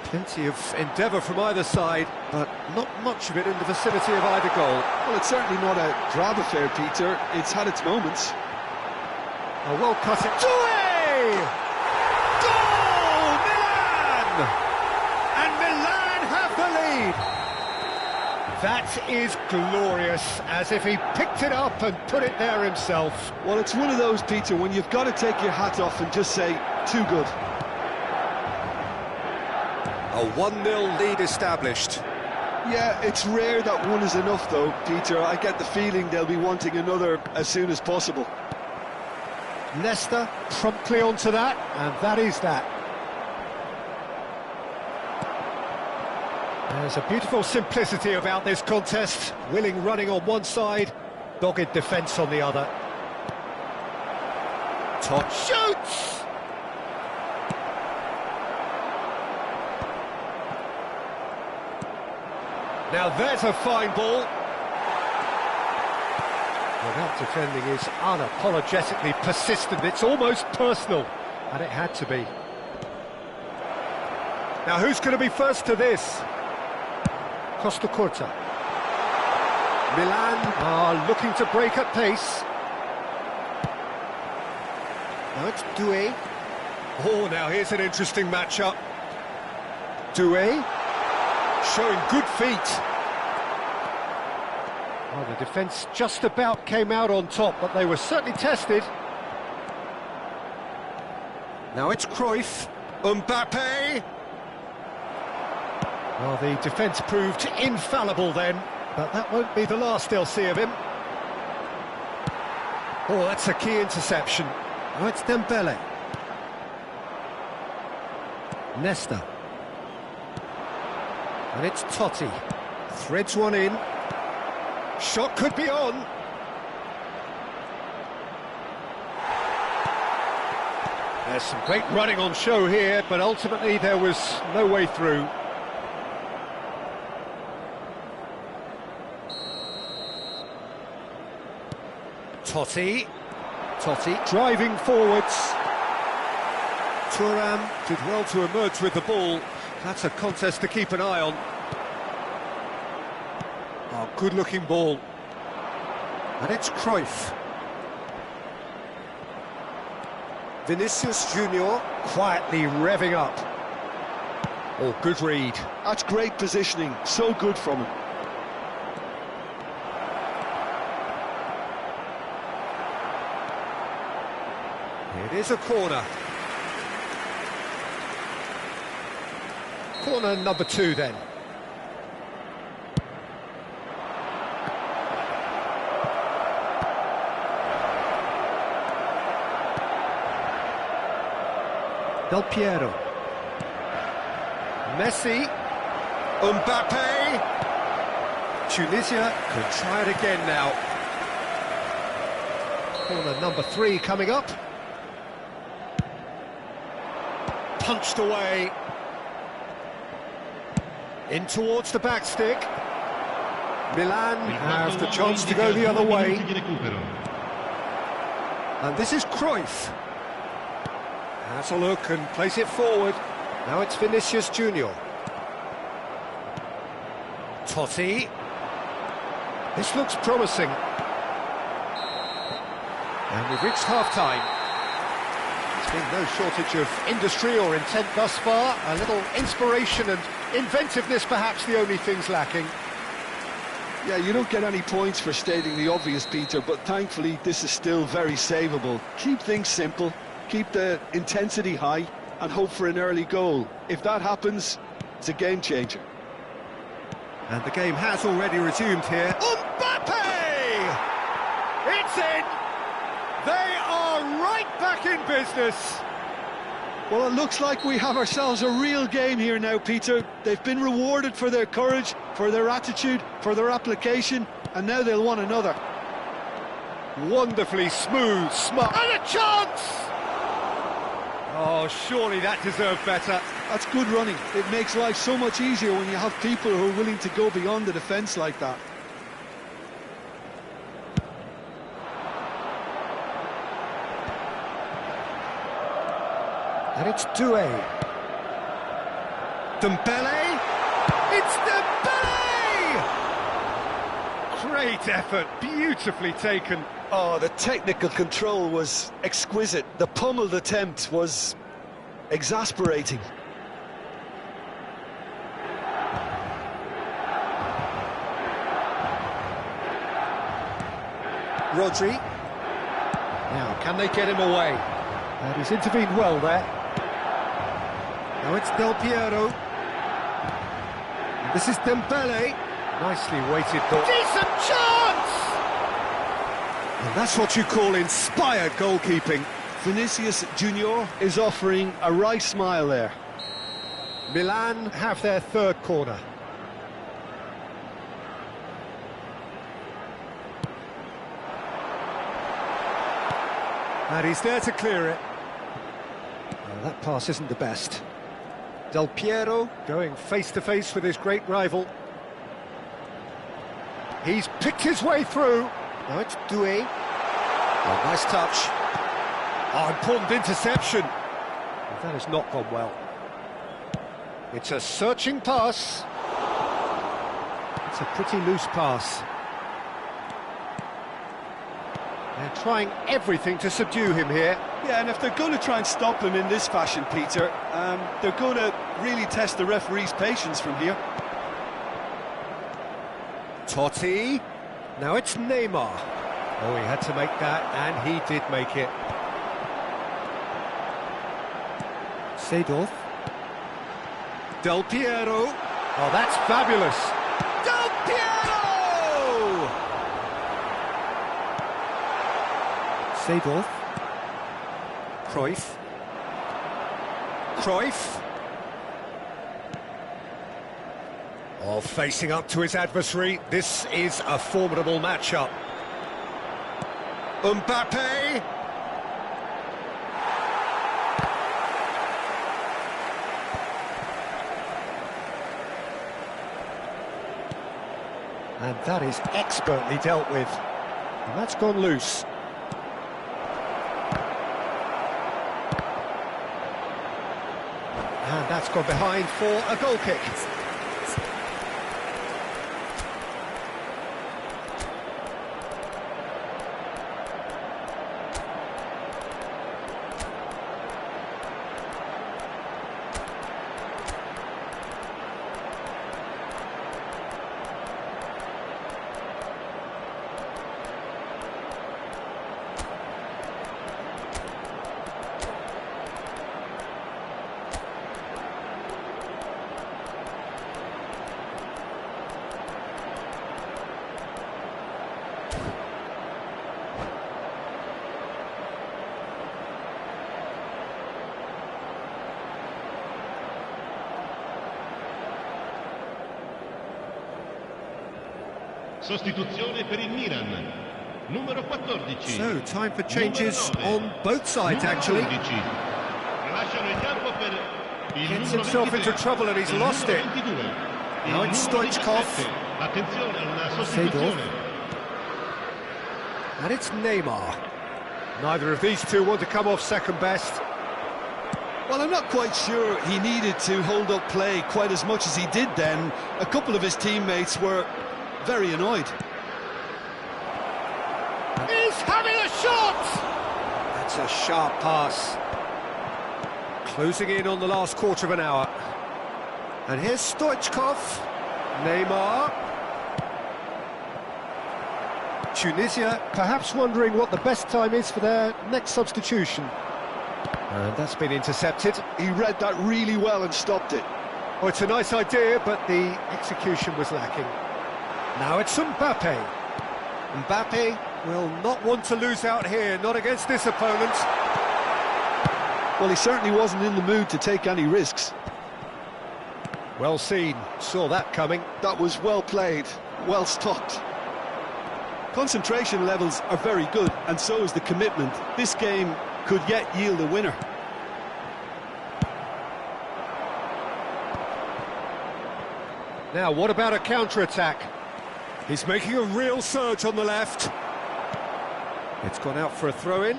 Plenty of endeavour from either side, but not much of it in the vicinity of either goal. Well, it's certainly not a drab affair, Peter. It's had its moments. A well cut it. Doué! Goal! Milan! And Milan have the lead. That is glorious, as if he picked it up and put it there himself. Well, it's one of those, Peter, when you've got to take your hat off and just say, too good. A 1-0 lead established. Yeah, it's rare that one is enough, though, Peter. I get the feeling they'll be wanting another as soon as possible. Leicester promptly onto that, and that is that. There's a beautiful simplicity about this contest. Willing running on one side, dogged defence on the other. Todd shoots! Now there's a fine ball. Well, that defending is unapologetically persistent. It's almost personal, and it had to be. Now who's going to be first to this? Costa Curta. Milan are looking to break at pace. Now it's Doué. Oh, now here's an interesting matchup. Doué showing good feet. Well, the defence just about came out on top, but they were certainly tested. Now it's Cruyff. Mbappe. Well, the defence proved infallible then, but that won't be the last they'll see of him. Oh, that's a key interception. Oh, it's Dembele. Nesta. And it's Totti. Threads one in. Shot could be on. There's some great running on show here, but ultimately there was no way through. Totti driving forwards. Thuram did well to emerge with the ball. That's a contest to keep an eye on. Oh, good-looking ball. And it's Cruyff. Vinicius Junior quietly revving up. Oh, good read. That's great positioning, so good from him. It is a corner. Corner number 2 then. Del Piero. Messi. Mbappe. Tunisia can try it again now. Corner number 3 coming up. Punched away. In towards the back stick. Milan have the chance to go the other way. And this is Cruyff. Has a look and plays it forward. Now it's Vinicius Junior. Totti. This looks promising. And we've reached half-time. There's been no shortage of industry or intent thus far. A little inspiration and inventiveness perhaps the only things lacking. Yeah, you don't get any points for stating the obvious, Peter, but thankfully this is still very savable. Keep things simple, keep the intensity high, and hope for an early goal. If that happens, it's a game changer. And the game has already resumed here. Mbappe! It's in! They are right back in business! Well, it looks like we have ourselves a real game here now, Peter. They've been rewarded for their courage, for their attitude, for their application, and now they'll want another. Wonderfully smooth, smart, and a chance! Oh, surely that deserved better. That's good running. It makes life so much easier when you have people who are willing to go beyond the defence like that. And it's Doué. Dembele! It's Dembele! Great effort, beautifully taken. Oh, the technical control was exquisite. The pummeled attempt was exasperating. Rodri. Now, can they get him away? And he's intervened well there. Now it's Del Piero. And this is Dembele. Nicely weighted ball. Decent chance! And that's what you call inspired goalkeeping. Vinicius Junior is offering a right smile there. Milan have their third corner. And he's there to clear it. Well, that pass isn't the best. Del Piero going face-to-face with his great rival. He's picked his way through. Now it's Doué. Oh, nice touch. Oh, important interception. Well, that has not gone well. It's a searching pass. It's a pretty loose pass. They're trying everything to subdue him here. Yeah, and if they're going to try and stop him in this fashion, Peter, they're going to really test the referee's patience from here. Totti. Now it's Neymar. Oh, he had to make that, and he did make it. Seedorf. Del Piero. Oh, that's fabulous. Del Piero! Seedorf. Cruyff. Cruyff. Oh, facing up to his adversary. This is a formidable matchup. Mbappe. And that is expertly dealt with. And that's gone loose. And that's gone behind for a goal kick. Sostituzione per il Milan. Numero 14. So, time for changes on both sides, actually. Lasciano il campo per il Gets numero himself 23, into trouble and he's il lost numero it. 22, Now il it's numero Stoichkov. 17. Attenzione, una Seedorf. sostituzione. And it's Neymar. Neither of these two want to come off second best. Well, I'm not quite sure he needed to hold up play quite as much as he did then. A couple of his teammates were very annoyed. He's having a shot! That's a sharp pass. Closing in on the last quarter of an hour. And here's Stoichkov. Neymar. Tunisia perhaps wondering what the best time is for their next substitution. And that's been intercepted. He read that really well and stopped it. Oh, it's a nice idea, but the execution was lacking. Now it's Mbappe. Mbappe will not want to lose out here, not against this opponent. Well, he certainly wasn't in the mood to take any risks. Well seen, saw that coming. That was well played, well stopped. Concentration levels are very good, and so is the commitment. This game could yet yield a winner. Now, what about a counter-attack? He's making a real surge on the left. It's gone out for a throw-in.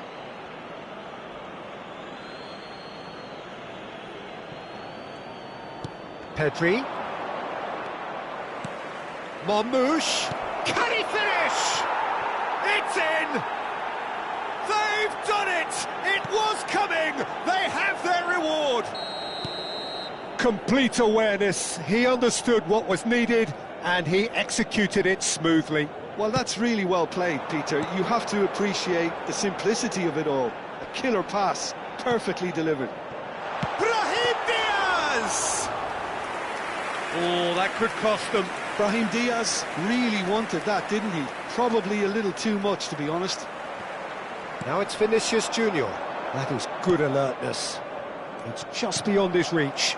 Pedri. Marmouche. Can he finish? It's in! They've done it! It was coming! They have their reward! Complete awareness. He understood what was needed and he executed it smoothly. Well, that's really well played, Peter. You have to appreciate the simplicity of it all. A killer pass, perfectly delivered. Brahim Diaz! Oh, that could cost them. Brahim Diaz really wanted that, didn't he? Probably a little too much, to be honest. Now it's Vinicius Junior. That is good alertness. It's just beyond his reach.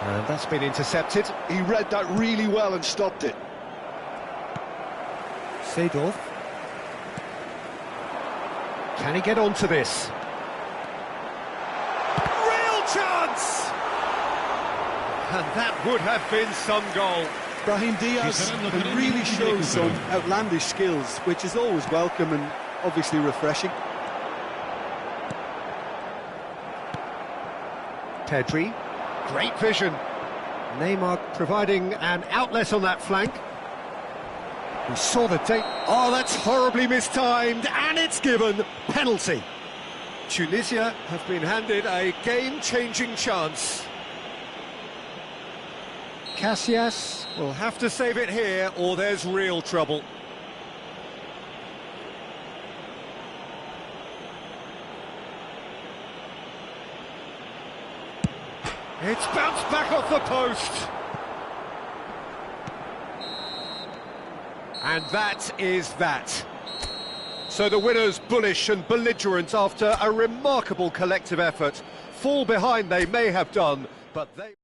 And that's been intercepted. He read that really well and stopped it. Seedorf. Can he get onto this? Real chance! And that would have been some goal. Brahim Diaz can really show some outlandish skills, which is always welcome and obviously refreshing. Pedri. Great vision. Neymar providing an outlet on that flank. We saw the date. Oh, that's horribly mistimed, and it's given. Penalty. Tunisia have been handed a game-changing chance. Casillas will have to save it here, or there's real trouble. It's bounced back off the post. And that is that. So the winners bullish and belligerent after a remarkable collective effort. Fall behind they may have done, but they...